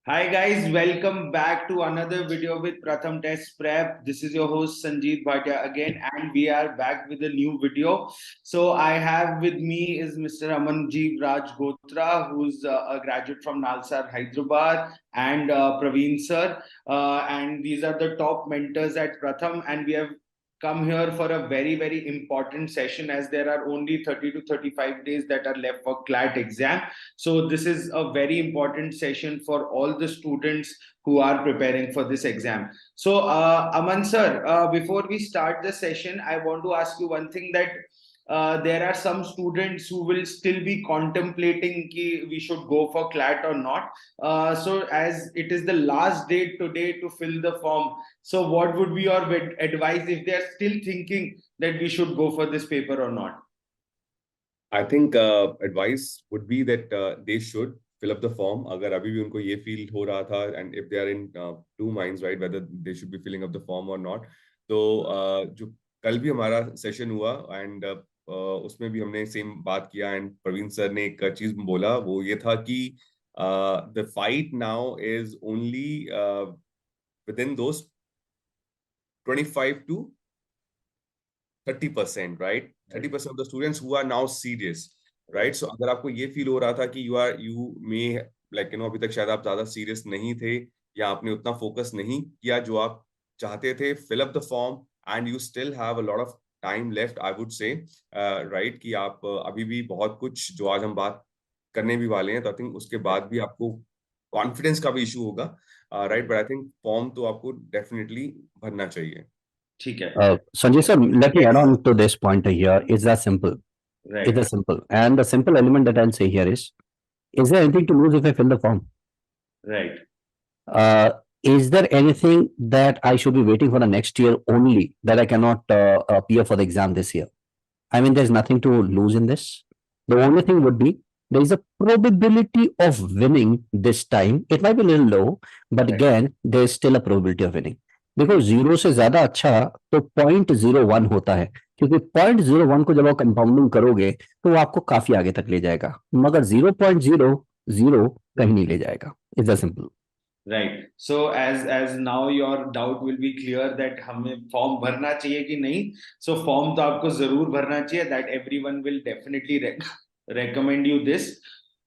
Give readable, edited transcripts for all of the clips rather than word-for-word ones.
Hi guys, welcome back to another video with Pratham Test Prep. This is your host Sanjeev Bhatia again, and we are back with a new video. So I have with me is Mr. Amanjeev Raj Gotra, who's a graduate from Nalsar, Hyderabad, and Praveen sir. And these are the top mentors at Pratham, and we have come here for a very important session, as there are only 30 to 35 days that are left for CLAT exam. So this is a very important session for all the students who are preparing for this exam. So Aman sir, before we start the session, I want to ask you one thing, that there are some students who will still be contemplating ki we should go for CLAT or not. So as it is the last date today to fill the form, so what would be your advice if they are still thinking that we should go for this paper or not? I think advice would be that they should fill up the form. अगर अभी भी उनको ये feel हो रहा था, and if they are in two minds, right, whether they should be filling up the form or not. तो जो कल भी हमारा सेशन हुआ, and उसमें भी हमने सेम बात किया, and प्रवीण सर ने एक चीज बोला, वो ये था कि the fight now is only within those 25 to 30%, right? 30% of the students who are now serious, right? So अगर आपको ये feel हो रहा था कि you may like अभी तक शायद आप ज्यादा serious नहीं थे, या आपने उतना focus नहीं किया जो आप चाहते थे, fill up the form, and you still have a lot of time left, I would say, right? कि आप अभी भी बहुत कुछ जो आज हम बात करने भी वाले हैं, तो I think उसके बाद भी आपको confidence का भी issue होगा, right? But I think form तो आपको definitely भरना चाहिए. Sanjay sir, let me add on to this point here. It's that simple. Right. It's that simple. And the simple element that I'll say here is there anything to lose if I fill the form? Right. Is there anything that I should be waiting for the next year only, that I cannot appear for the exam this year? I mean, there's nothing to lose in this. The only thing would be there is a probability of winning this time. It might be a little low, but again, there's still a probability of winning. देखो 0 से ज्यादा अच्छा तो 0.01 होता है, क्योंकि 0.01 को जब आप कंपाउंडिंग करोगे तो वो आपको काफी आगे तक ले जाएगा, मगर 0.00 कहीं नहीं ले जाएगा. It's that simple. Right. So as now your doubt will be clear that हमें फॉर्म भरना चाहिए कि नहीं. So फॉर्म तो आपको जरूर भरना चाहिए. That everyone will definitely recommend you this.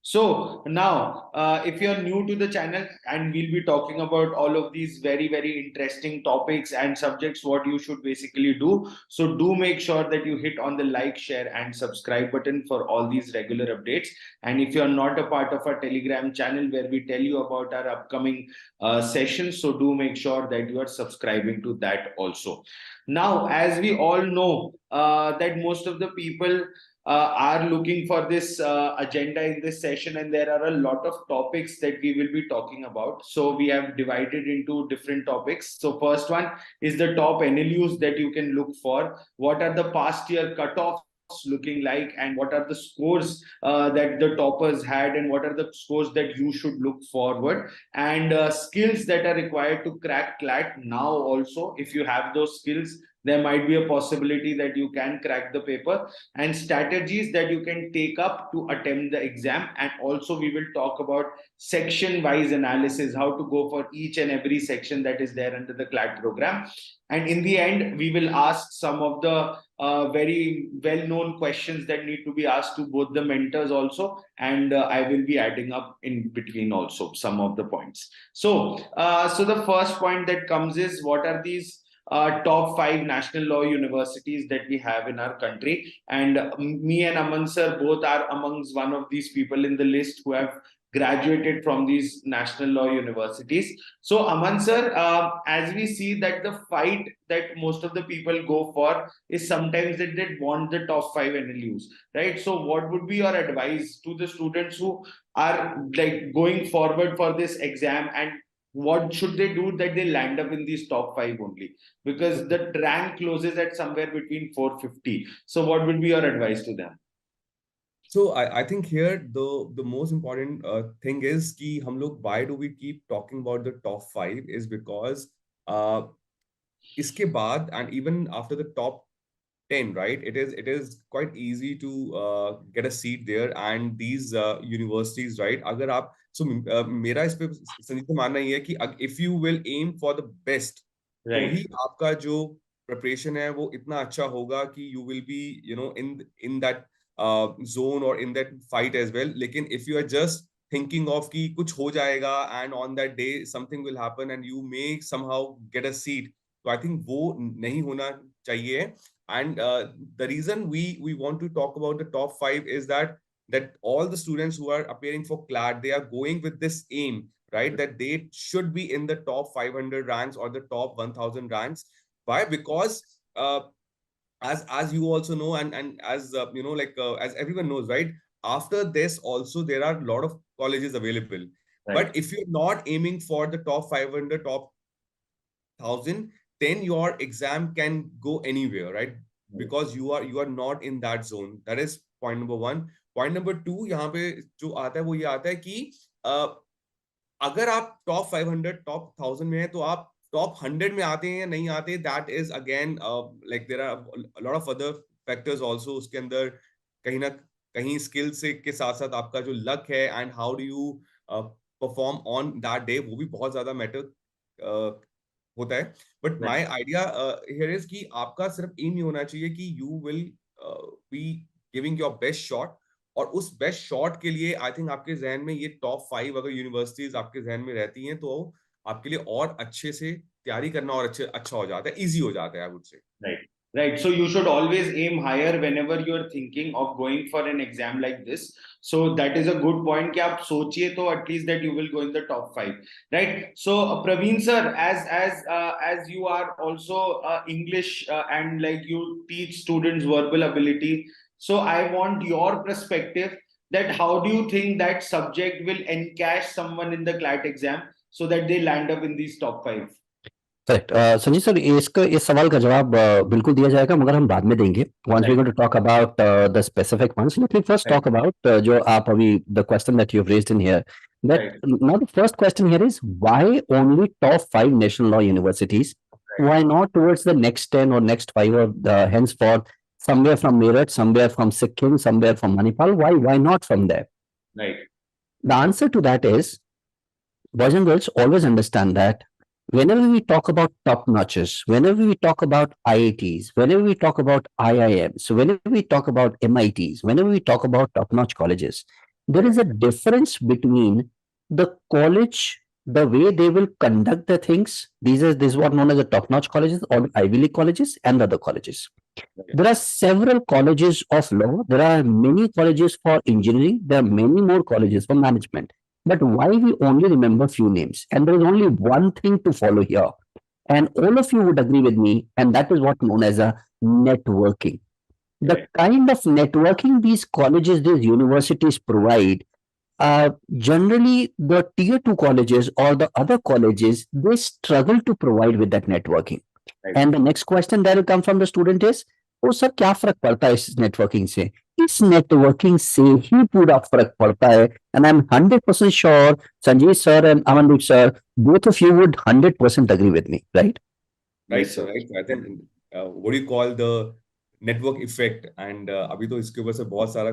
So now, if you're new to the channel, and we'll be talking about all of these very interesting topics and subjects, what you should basically do. So do make sure that you hit on the like, share, and subscribe button for all these regular updates. And if you're not a part of our Telegram channel where we tell you about our upcoming sessions, so do make sure that you are subscribing to that also. Now, as we all know, that most of the people are looking for this agenda in this session, and there are a lot of topics that we will be talking about. So we have divided into different topics. So first one is the top NLUs that you can look for. What are the past year cutoffs looking like, and what are the scores that the toppers had, and what are the scores that you should look forward, and skills that are required to crack CLAT now. Also, if you have those skills, there might be a possibility that you can crack the paper, and strategies that you can take up to attempt the exam. And also we will talk about section wise analysis, how to go for each and every section that is there under the CLAT program. And in the end, we will ask some of the very well-known questions that need to be asked to both the mentors also, and I will be adding up in between also some of the points. So the first point that comes is, what are these top 5 national law universities that we have in our country? And me and Aman sir both are amongst one of these people in the list who have graduated from these national law universities. So Aman sir, as we see that the fight that most of the people go for is sometimes that they want the top 5 NLUs, right? So what would be your advice to the students who are like going forward for this exam, and what should they do that they land up in these top 5 only? Because the rank closes at somewhere between 450. So what would be your advice to them? So I think here the most important thing is कि हम लोग, why do we keep talking about the top 5 is because इसके बाद, and even after the top 10, right? It is quite easy to get a seat there, and these universities, right? अगर आप मेरा इस पे संजीव का मानना ये है कि if you will aim for the best, तो ही आपका जो preparation है वो इतना अच्छा होगा कि you will be, in that zone or in that fight as well. लेकिन if you are just thinking of कि कुछ हो जाएगा and on that day something will happen and you may somehow get a seat, तो I think वो नहीं होना चाहिए. And the reason we want to talk about the top 5 is that all the students who are appearing for CLAT, they are going with this aim, right? That they should be in the top 500 ranks or the top 1000 ranks. Why? Because as you also know, and as as everyone knows, right? After this also there are a lot of colleges available. But if you're not aiming for the top 500, top 1000, then your exam can go anywhere, right? Because you are not in that zone. That is point number 1. Point number 2, यहाँ पे जो आता है वो ये आता है कि अगर आप top 500, top 1000 में हैं, तो आप top 100 में आते हैं या नहीं आते, that is again like there are a lot of other factors also. उसके अंदर कहीं ना कहीं skill से के साथ साथ आपका जो luck है and how do you perform on that day, वो भी बहुत ज्यादा matter होता है. But my idea here is कि आपका सिर्फ aim ही होना चाहिए कि you will be giving your best shot. और उस बेस्ट शॉट के लिए आई थिंक आपके जहन में ये टॉप 5 अगर यूनिवर्सिटीज आपके जहन में रहती हैं तो आपके लिए और अच्छे से तैयारी करना और अच्छा हो जाता है, इजी हो जाता है, आई वुड से. Right. So you should always aim higher whenever you're thinking of going for an exam like this. So that is a good point कि आप सोचिए तो at least that you will go in the top 5. Right. So Praveen sir, as you are also English and like you teach students verbal ability. So I want your perspective that how do you think that subject will encash someone in the CLAT exam so that they land up in these top 5? Correct. Sanjeev sir, इसका इस सवाल का जवाब बिल्कुल दिया जाएगा, मगर हम बाद में देंगे. Once we going to talk about the specific ones, let me first talk about जो आप अभी the question that you have raised in here. That now the first question here is why only top 5 national law universities? Why not towards the next 10 or next 5 or henceforth somewhere from Meerut, somewhere from Sikkim, somewhere from Manipal? Why not from there? Right. The answer to that is, boys and girls, always understand that whenever we talk about top notches, whenever we talk about IITs, whenever we talk about IIMs, whenever we talk about MITs, whenever we talk about top notch colleges, there is a difference between the college, the way they will conduct the things. This is what known as the top notch colleges or Ivy League colleges and other colleges. There are several colleges of law. There are many colleges for engineering. There are many more colleges for management. But why we only remember few names? And there is only one thing to follow here. And all of you would agree with me, and that is what known as a networking. The kind of networking these colleges, these universities provide, generally the tier 2 colleges or the other colleges, they struggle to provide with that networking. And the next question that will come from the student is, oh sir, क्या फर्क पड़ता है इस networking से? इस networking से ही पूरा फर्क पड़ता है. And I'm 100% sure Sanjeev sir and Amandeep sir, both of you would 100% agree with me, right? Right, sir. Right. I think what do you call the network effect? And अभी तो इसके ऊपर से बहुत सारा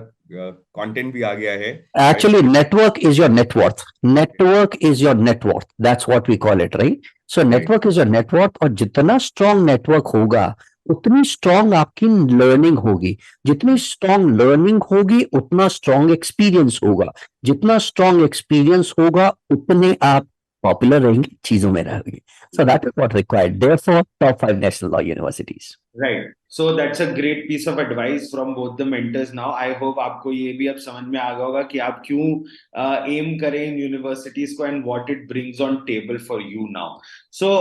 content भी आ गया है. Actually, network is your net worth. Network is your net worth. That's what we call it, right? So network is your net worth. और जितना strong network होगा, उतनी स्ट्रॉन्ग आपकी लर्निंग होगी. जितनी स्ट्रॉन्ग लर्निंग होगी उतना स्ट्रॉन्ग एक्सपीरियंस होगा. जितना स्ट्रॉन्ग एक्सपीरियंस होगा उतने आप पॉपुलर रहेंगे, चीजों में रहेंगे. So that is what required. Therefore, top 5 national law universities. Right. So that's a great piece of advice from both the mentors now. I hope आपको ये भी अब समझ में आ गया होगा कि आप क्यों aim करें इन universities को and what it brings on table for you now. So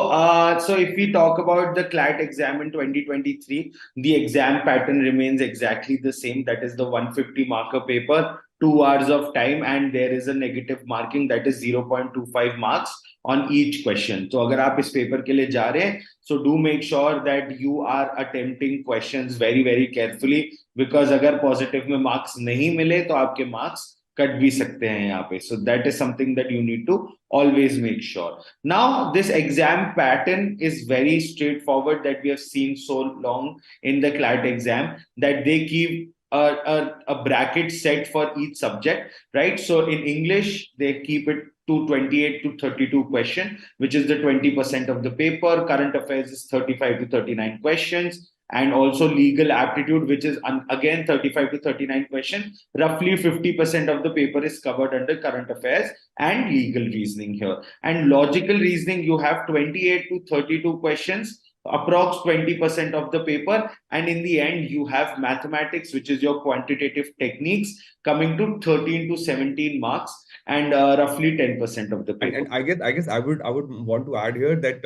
if we talk about the CLAT exam in 2023, the exam pattern remains exactly the same. That is the 150 marker paper, 2 hours of time, and there is a negative marking that is 0.25 marks on each question. So अगर आप इस paper के लिए जा रहे हैं, so do make sure that you are attempting questions very very carefully, because अगर positive में marks नहीं मिले तो आपके marks कट भी सकते हैं यहाँ पे. So that is something that you need to always make sure. Now this exam pattern is very straightforward that we have seen so long in the CLAT exam, that they keep a bracket set for each subject, right? So in English, they keep it to 28 to 32 question, which is the 20% of the paper. Current affairs is 35 to 39 questions. And also legal aptitude, which is again 35 to 39 questions. Roughly 50% of the paper is covered under current affairs and legal reasoning here. And logical reasoning, you have 28 to 32 questions, approx 20% of the paper, and in the end you have mathematics, which is your quantitative techniques, coming to 13 to 17 marks, and roughly 10% of the paper. And I guess I would want to add here that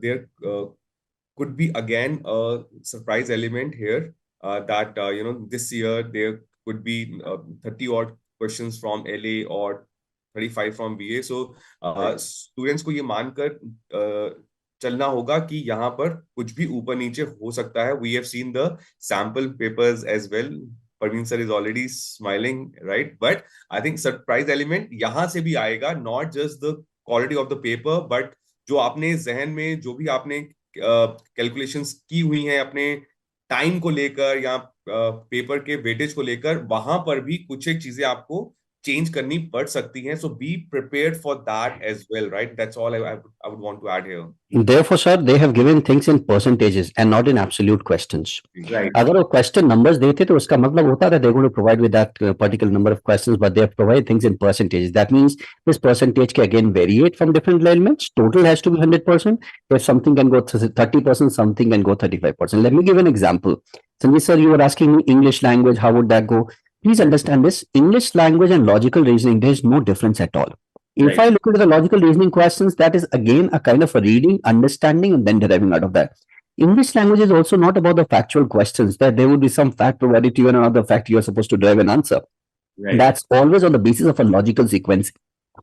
there could be again a surprise element here, that this year there could be 30 odd questions from LA or 35 from BA. So students को ये मानकर चलना होगा कि यहाँ पर कुछ भी ऊपर नीचे हो सकता है. We have seen the sample papers as well. Parveen sir is already smiling, right? But I think surprise element यहाँ से भी आएगा, not just the quality of the paper, but जो आपने जहन में जो भी आपने कैलकुलेशंस की हुई हैं अपने टाइम को लेकर या पेपर के वेटेज को लेकर, वहां पर भी कुछ एक चीजें आपको चेंज करनी पड़ सकती हैं. So be prepared for that as well, right? That's all I would want to add here. Therefore, sir, they have given things in percentages and not in absolute questions. Right. अगर वो question numbers देते तो उसका मतलब होता था they're going to provide with that particular number of questions, but they have provided things in percentages. That means this percentage can again variate from different elements. Total has to be 100%. If something can go 30%, something can go 35%. Let me give an example. Sanjay sir, you were asking me English language, how would that go? Please understand this, English language and logical reasoning, there is no difference at all. If I look at the logical reasoning questions, that is again a kind of a reading, understanding, and then deriving out of that. English language is also not about the factual questions, that there will be some fact provided to you and another fact you are supposed to derive an answer. Right. That's always on the basis of a logical sequence.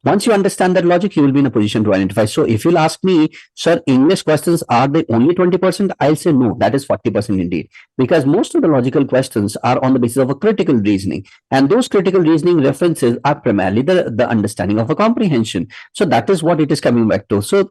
Once you understand that logic, you will be in a position to identify. So if you'll ask me, sir, English questions, are they only 20%? I'll say no, that is 40% indeed. Because most of the logical questions are on the basis of a critical reasoning. And those critical reasoning references are primarily the understanding of a comprehension. So that is what it is coming back to. So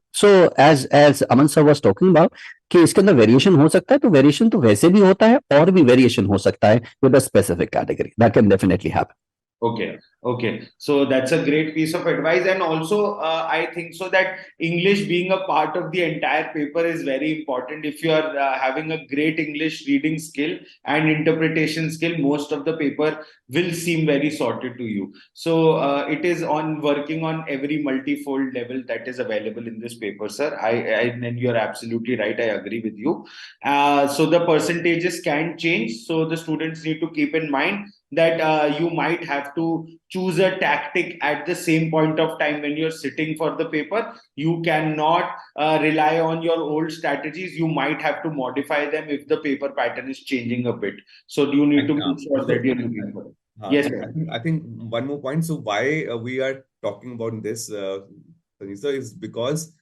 as Aman sir was talking about, कि इसके अंदर variation हो सकता है, तो variation तो वैसे भी होता है और भी वेरिएशन हो सकता है with a specific category. That can definitely happen. Okay. So that's a great piece of advice. And also, I think so that English being a part of the entire paper is very important. If you are having a great English reading skill and interpretation skill, most of the paper will seem very sorted to you. So it is on working on every multifold level that is available in this paper, sir. And you're absolutely right. I agree with you. So the percentages can change. So the students need to keep in mind that you might have to choose a tactic at the same point of time when you're sitting for the paper. You cannot rely on your old strategies. You might have to modify them if the paper pattern is changing a bit. So you need to make sure that you're looking for it. Yes, sir. I think one more point. So why we are talking about this, Tanisa, is because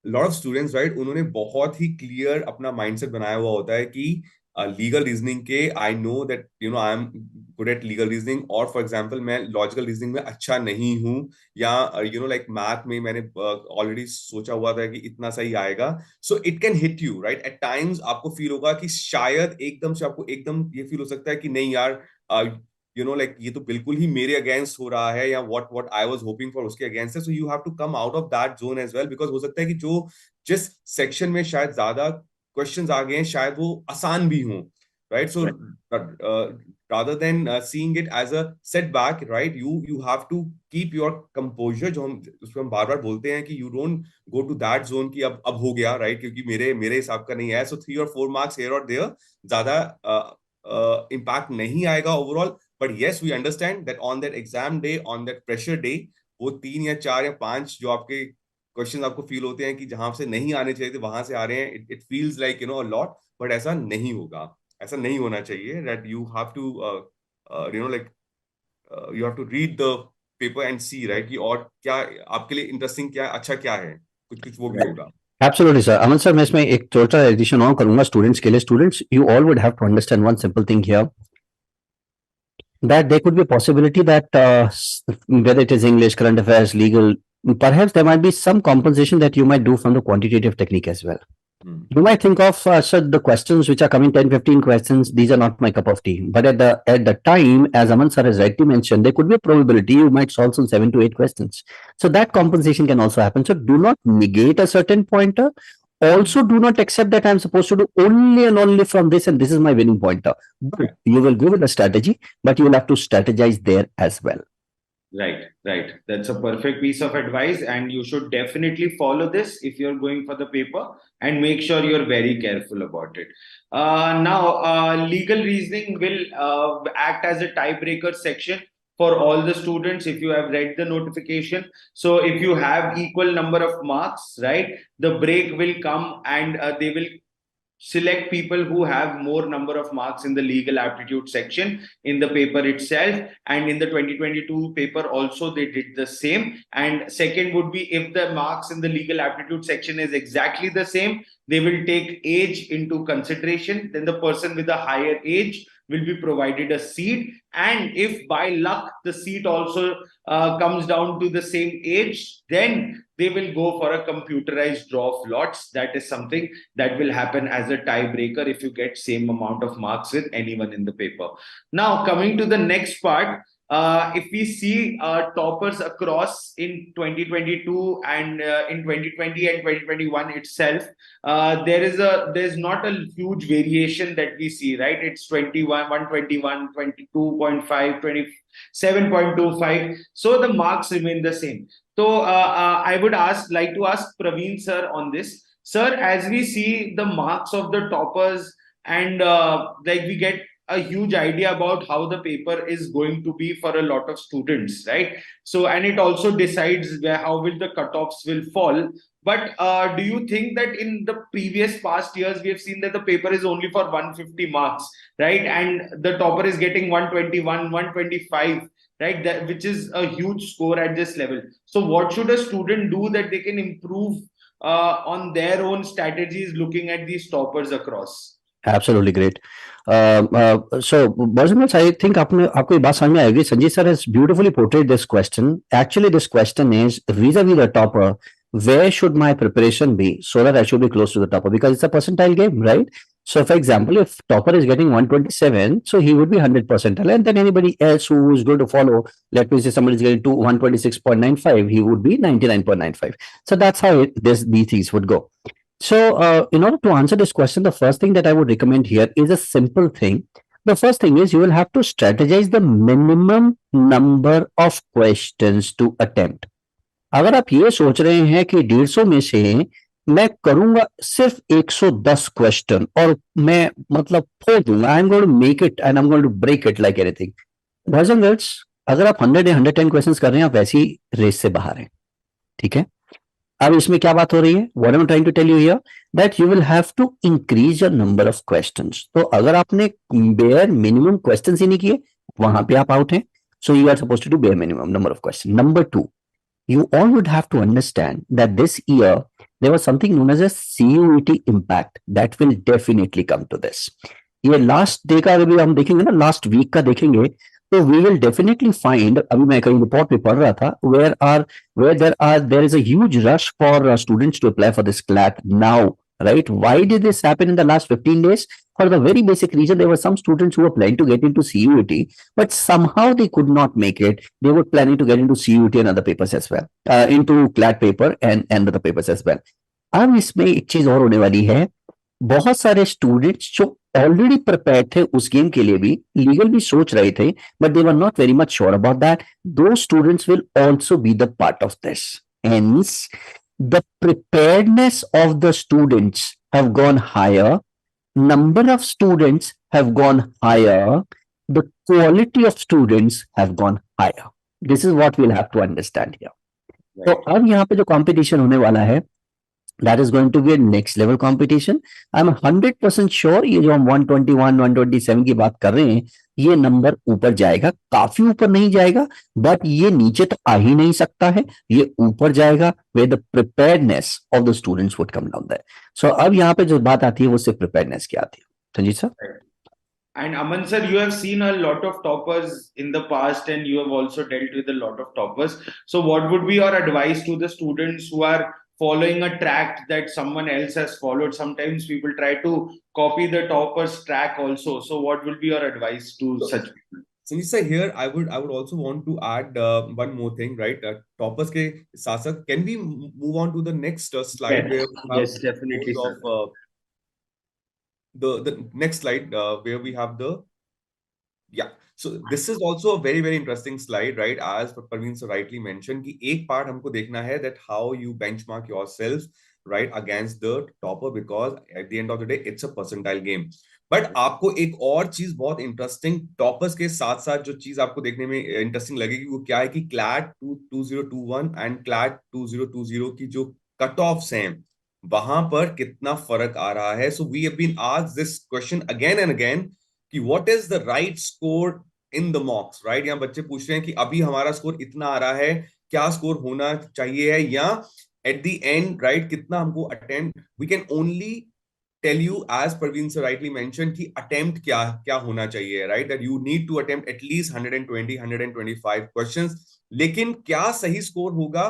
a lot of students, right, उन्होंने बहुत ही clear अपना mindset बनाया हुआ होता है कि legal reasoning के I know that I am good at legal reasoning, और फॉर एग्जांपल मैं लॉजिकल रीजनिंग में अच्छा नहीं हूं, या लाइक मैथ में मैंने ऑलरेडी सोचा हुआ था कि इतना सही आएगा. So it can hit you, right. At times आपको फील होगा कि शायद एकदम से आपको एकदम ये फील हो सकता है कि नहीं यार, लाइक ये तो बिल्कुल ही मेरे अगेंस्ट हो रहा है, या what I was hoping for उसके अगेंस्ट है. So you have to come out of that zone as well, because हो सकता है कि जो जिस सेक्शन में शायद ज्यादा क्वेश्चंस आ गए हैं शायद वो आसान भी हों, right. So rather than seeing it as a setback, right, you have to keep your composure, जो हम बार बार बोलते हैं कि you don't go to that zone कि अब हो गया, right, क्योंकि मेरे हिसाब का नहीं है. So 3 or 4 marks here or there ज्यादा impact नहीं आएगा overall. But yes, we understand that on that exam day, on that pressure day, वो 3 या 4 या 5 जो आपके क्वेश्चन आपको फील होते हैं कि जहां से नहीं आने चाहिए थे वहां से आ रहे हैं, it feels like a lot, but ऐसा नहीं होगा, ऐसा नहीं होना चाहिए. That you have to like you have to read the paper and see, right, कि और क्या आपके लिए इंटरेस्टिंग, क्या अच्छा क्या है, कुछ वो भी होगा. Absolutely, sir. Aman sir, मैं इसमें एक छोटा एडिशन और करूंगा स्टूडेंट्स के लिए. Students, you all would have to understand one simple thing here. that there could be a possibility that whether it is English, current affairs, legal, perhaps there might be some compensation that you might do from the quantitative technique as well. You might think of sir, the questions which are coming 10, 15 questions, these are not my cup of tea. But at the time, as Aman sir has rightly mentioned, there could be a probability you might solve some 7 to 8 questions. So that compensation can also happen. So do not negate a certain pointer. Also, do not accept that I'm supposed to do only and only from this, and this is my winning pointer. But you will go with a strategy, but you will have to strategize there as well. Right. That's a perfect piece of advice, and you should definitely follow this if you're going for the paper, and make sure you're very careful about it. Now, legal reasoning will act as a tiebreaker section for all the students if you have read the notification. So if you have equal number of marks, right, the break will come, and they will select people who have more number of marks in the legal aptitude section in the paper itself. And in the 2022 paper also they did the same. And second would be, if the marks in the legal aptitude section is exactly the same, they will take age into consideration. Then the person with a higher age will be provided a seat, and if by luck the seat also comes down to the same age, then they will go for a computerized draw of lots. That is something that will happen as a tiebreaker if you get same amount of marks with anyone in the paper. Now, coming to the next part, if we see toppers across in 2022 and in 2020 and 2021 itself, there's not a huge variation that we see, right? It's 21, 121, 22.5, 27.25. So the marks remain the same. So I would like to ask Praveen sir on this. Sir, as we see the marks of the toppers, and like we get a huge idea about how the paper is going to be for a lot of students, right? So, and it also decides how will the cutoffs will fall. But do you think that in the previous past years, we have seen that the paper is only for 150 marks, right? And the topper is getting 121, 125, right? Which is a huge score at this level. So what should a student do that they can improve on their own strategies looking at these toppers across? Absolutely great. So, Bharat, I think आपको ये बात समझ में आएगी. Sanjay sir has beautifully portrayed this question. Actually, this question is vis-a-vis the topper, where should my preparation be so that I should be close to the topper? Because it's a percentile game, right? So, for example, if topper is getting 127, so he would be 100 percentile, and then anybody else who is going to follow, let me say somebody is getting to 126.95, he would be 99.95. So that's how these things would go. So, in order to answer this question, the first thing that I would recommend here is a simple thing. The first thing is you will have to strategize the minimum number of questions to attempt. अगर आप ये सोच रहे हैं कि 150 में से मैं करूंगा सिर्फ 110 क्वेश्चन और मैं मतलब फोड़ दूंगा, I am going to make it and I am going to break it like anything, boys and girls, अगर आप 100 या 110 क्वेश्चंस कर रहे हैं, आप वैसी रेस से बाहर हैं. ठीक है, अब इसमें क्या बात हो रही है? What I am trying to tell you here that you will have to increase your number of questions. तो अगर आपने बेयर मिनिमम क्वेश्चंस ही नहीं किए, वहां पे आप आउट हैं. So you are supposed to do bare minimum number of question. Number 2, you all would have to understand that this year there was something known as a CUET impact that will definitely come to this. ये last day का अभी हम देखेंगे ना, last week का देखेंगे, तो we will definitely find, अभी मैं कहीं रिपोर्ट में पढ़ रहा था, where there is a huge rush for students to apply for this CLAT now, right? Why did this happen in the last 15 days? For the very basic reason, there were some students who were planning to get into CUET, but somehow they could not make it. They were planning to get into CUET and other papers as well, into CLAT paper and other papers as well. अब इसमें एक चीज और होने वाली है, बहुत सारे स्टूडेंट्स जो ऑलरेडी प्रिपेयर थे उस गेम के लिए भी, लीगल भी सोच रहे थे, but they were not very much sure about that. Though students will also be the part of this. Hence, the preparedness of the students have gone higher. Number of students have gone higher. The quality of students have gone higher. This is what we'll have to understand here. तो अब यहाँ पे जो competition होने वाला है, that is going to be a next level competition. I'm 100% sure ये जो हम 121, 127 की बात कर रहे हैं, ये नंबर ऊपर जाएगा. काफी ऊपर नहीं जाएगा, बट ये नीचे तो आ ही नहीं सकता है, ये ऊपर जाएगा, where the preparedness of the students would come down there. So अब यहाँ पे जो बात आती है वो सिर्फ preparedness की आती है. Sanjeet sir, And Aman sir, you have seen a lot of toppers in the past and you have also dealt with a lot of toppers. So what would be your advice to the students who are following a track that someone else has followed? Sometimes people try to copy the topper's track also. So what would be your advice to such people? Sanjay, here I would also want to add one more thing, right? Toppers ke साथ साथ, can we move on to the next slide Yes, where we have yes, definitely, scores sir. of the next slide where we have the yeah. So this is also a very interesting slide, right? As Parveen so rightly mentioned, कि एक part हमको देखना है that how you benchmark yourself, right, against the topper, because at the end of the day it's a percentile game. But आपको एक और चीज बहुत इंटरेस्टिंग टॉपर्स के साथ साथ जो चीज आपको देखने में इंटरेस्टिंग लगेगी वो क्या है कि क्लैट 2021 एंड क्लैट 2020 की जो कट ऑफ्स हैं वहां पर कितना फर्क आ रहा है. So we have been asked this question again and again कि what is the right score in the mocks, right? यहाँ बच्चे पूछ रहे हैं कि अभी हमारा स्कोर इतना आ रहा है, क्या स्कोर होना चाहिए है, या एट द एंड, राइट, कितना हमको attempt. We can only tell you, as Parveen sir rightly mentioned, कि attempt क्या होना चाहिए, right? That you need to attempt at least 120, 125 questions. लेकिन क्या सही स्कोर होगा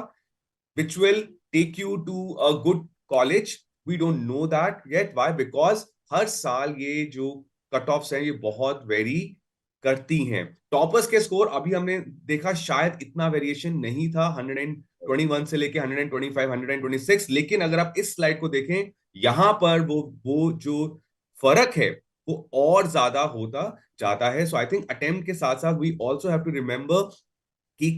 which will take you to a good college? We don't know that yet. Why? Because हर साल ये जो कट ऑफ्स हैं ये बहुत वेरी करती हैं. टॉपर्स के स्कोर अभी हमने देखा शायद इतना वेरिएशन नहीं था 121 से लेके 125, 126. लेकिन अगर आप इस स्लाइड को देखें, यहां पर वो जो फर्क है वो और ज्यादा होता जाता है. सो आई थिंक अटेम्प्ट के साथ साथ we also have to remember कि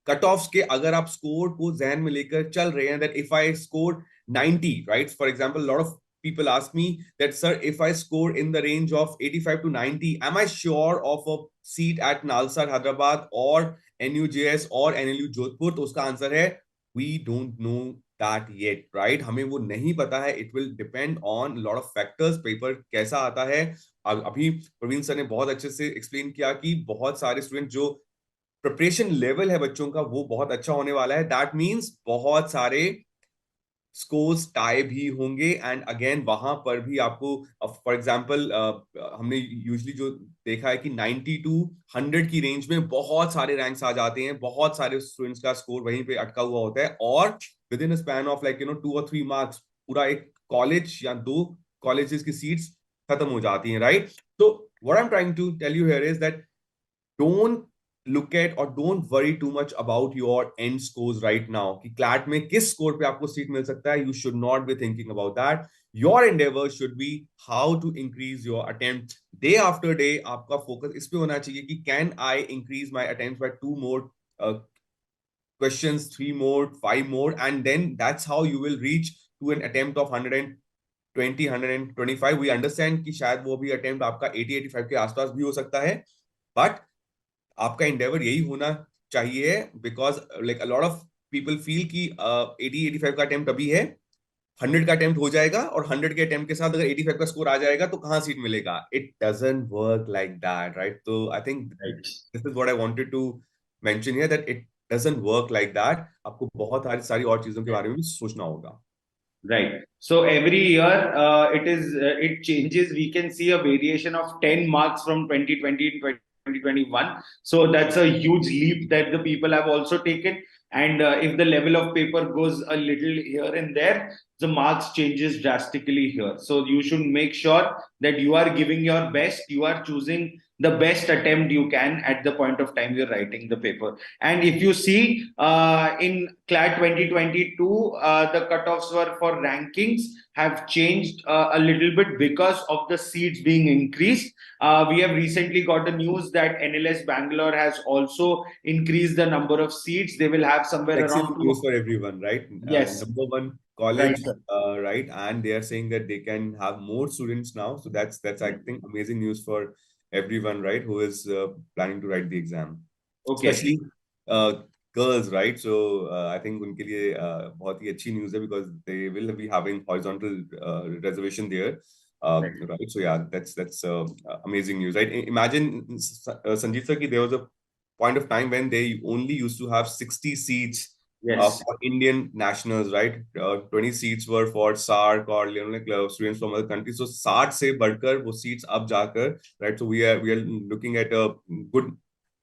कट ऑफ्स के अगर आप स्कोर को जहन में लेकर चल रहे हैं, that if I score 90, right, for example lot of people ask me that, sir, if I score in the range of 85 to 90, am I sure of a seat at Nalsar Hyderabad or NUJS or NLU Jodhpur? तो उसका answer है we don't know that yet, right? हमें वो नहीं पता है. It will depend on lot of factors. Paper कैसा आता है. अभी प्रवीण सर ने बहुत अच्छे से एक्सप्लेन किया कि बहुत सारे स्टूडेंट जो प्रिपरेशन लेवल है बच्चों का वो बहुत अच्छा होने वाला है. दैट मीन्स बहुत सारे स्कोर्स टाई भी होंगे. एंड अगेन वहां पर भी आपको फॉर एग्जांपल हमने यूजुअली जो देखा है कि 90 टू 100 की रेंज में बहुत सारे रैंक्स आ जाते हैं, बहुत सारे स्टूडेंट्स का स्कोर वहीं पे अटका हुआ होता है, और with in span of like 2 or 3 marks पूरा एक कॉलेज या 2 कॉलेजेस की सीट्स खत्म हो जाती हैं, राइट? तो what I am trying to tell you here is that don't look at or don't worry too much about your end scores right now कि CLAT में किस स्कोर पे आपको सीट मिल सकता है. You should not be thinking about that. Your endeavor should be how to increase your attempt day after day. आपका focus इस पे होना चाहिए कि can I increase my attempts by 2 more questions, 3 more, 5 more, and then that's how you will reach to an attempt of 120, 125. We understand कि शायद वो भी attempt आपका 80, 85 के आसपास भी हो सकता है, but आपका इंडेवर यही होना चाहिए. Because like a lot of people feel कि 80-85 का अटेम्प्ट अभी है, 100 का अटेम्प्ट हो जाएगा, और 100 के अटेम्प्ट के साथ अगर 85 का स्कोर आ जाएगा तो कहां सीट मिलेगा. It doesn't work like that, right? तो I think this is what I wanted to mention here, that it doesn't work like that. आपको बहुत सारी और चीजों के बारे में भी सोचना होगा. Right. So every year, it changes. We can see a variation of 10 marks from 2020 to 2021. So that's a huge leap that the people have also taken. And if the level of paper goes a little here and there, the marks changes drastically here. So you should make sure that you are giving your best. You are choosing the best attempt you can at the point of time you're writing the paper. And if you see in CLAT 2022, the cutoffs were for rankings have changed a little bit because of the seats being increased. We have recently got the news that NLS Bangalore has also increased the number of seats. They will have somewhere Excellent around news for everyone, right? Yes. Number one college, right? And they are saying that they can have more students now. So that's I think amazing news for everyone, right? Who is planning to write the exam, Okay. especially girls, right? So I think उनके लिए बहुत ही अच्छी news है because they will be having horizontal reservation there. Right. So yeah, that's amazing news, right? Imagine Sanjeev sir, there was a point of time when they only used to have 60 seats Yes. for Indian nationals, right? 20 seats were for SARC or students from other countries. So 60 से बढ़कर वो seats अब जाकर, right? So we are looking at a good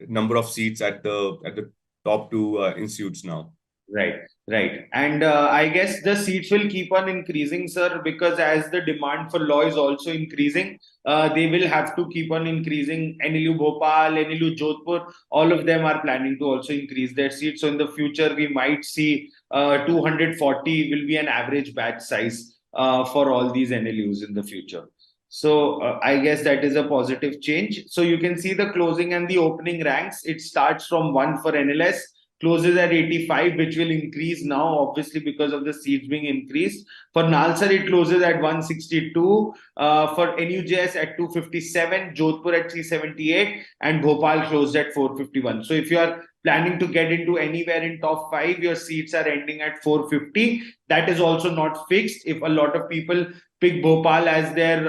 number of seats at the top two institutes now. Right, right. And I guess the seats will keep on increasing, sir, because as the demand for law is also increasing, they will have to keep on increasing. NLU Bhopal, NLU Jodhpur, all of them are planning to also increase their seats. So in the future, we might see 240 will be an average batch size for all these NLUs in the future. So I guess that is a positive change. So you can see the closing and the opening ranks. It starts from 1 for NLS, closes at 85, which will increase now, obviously, because of the seats being increased. For Nalsar, it closes at 162. For NUJS at 257, Jodhpur at 378, and Bhopal closed at 451. So if you are planning to get into anywhere in top 5, your seats are ending at 450. That is also not fixed. If a lot of people pick Bhopal as their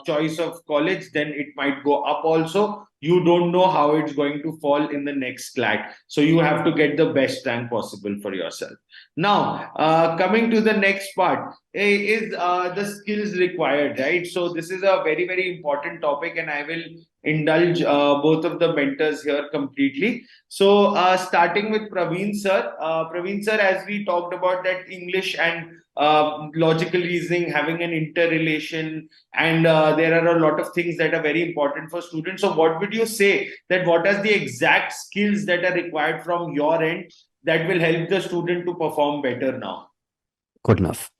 choice of college, then it might go up also. You don't know how it's going to fall in the next CLAT. So you have to get the best rank possible for yourself. Now, coming to the next part is the skills required, right? So this is a very, very important topic, and I will indulge both of the mentors here completely. So starting with Praveen sir. Praveen sir, as we talked about that English and logical reasoning having an interrelation, and there are a lot of things that are very important for students. So what would you say that what are the exact skills that are required from your end that will help the student to perform better now? Good enough.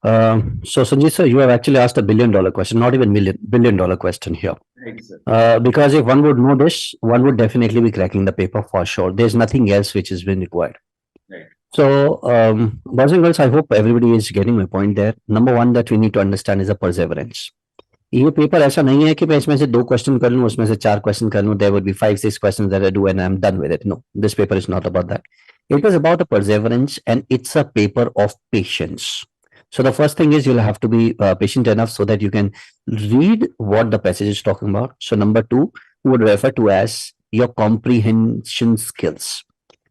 So Sanjay sir, you have actually asked a $1 billion question, not even $1 billion question here. Right, sir. Because if one would know this, one would definitely be cracking the paper for sure. There's nothing else which has been required. Right. So, boys and girls, I hope everybody is getting my point there. Number one that we need to understand is a perseverance. ये paper ऐसा नहीं है कि मैं इसमें से 2 question कर लूं, उसमें से 4 क्वेश्चन कर लूं. There would be 5-6 questions that I do and I'm done with it. No, this paper is not about that. It is about a perseverance, and it's a paper of patience. So the first thing is you'll have to be patient enough so that you can read what the passage is talking about. So number 2 would refer to as your comprehension skills.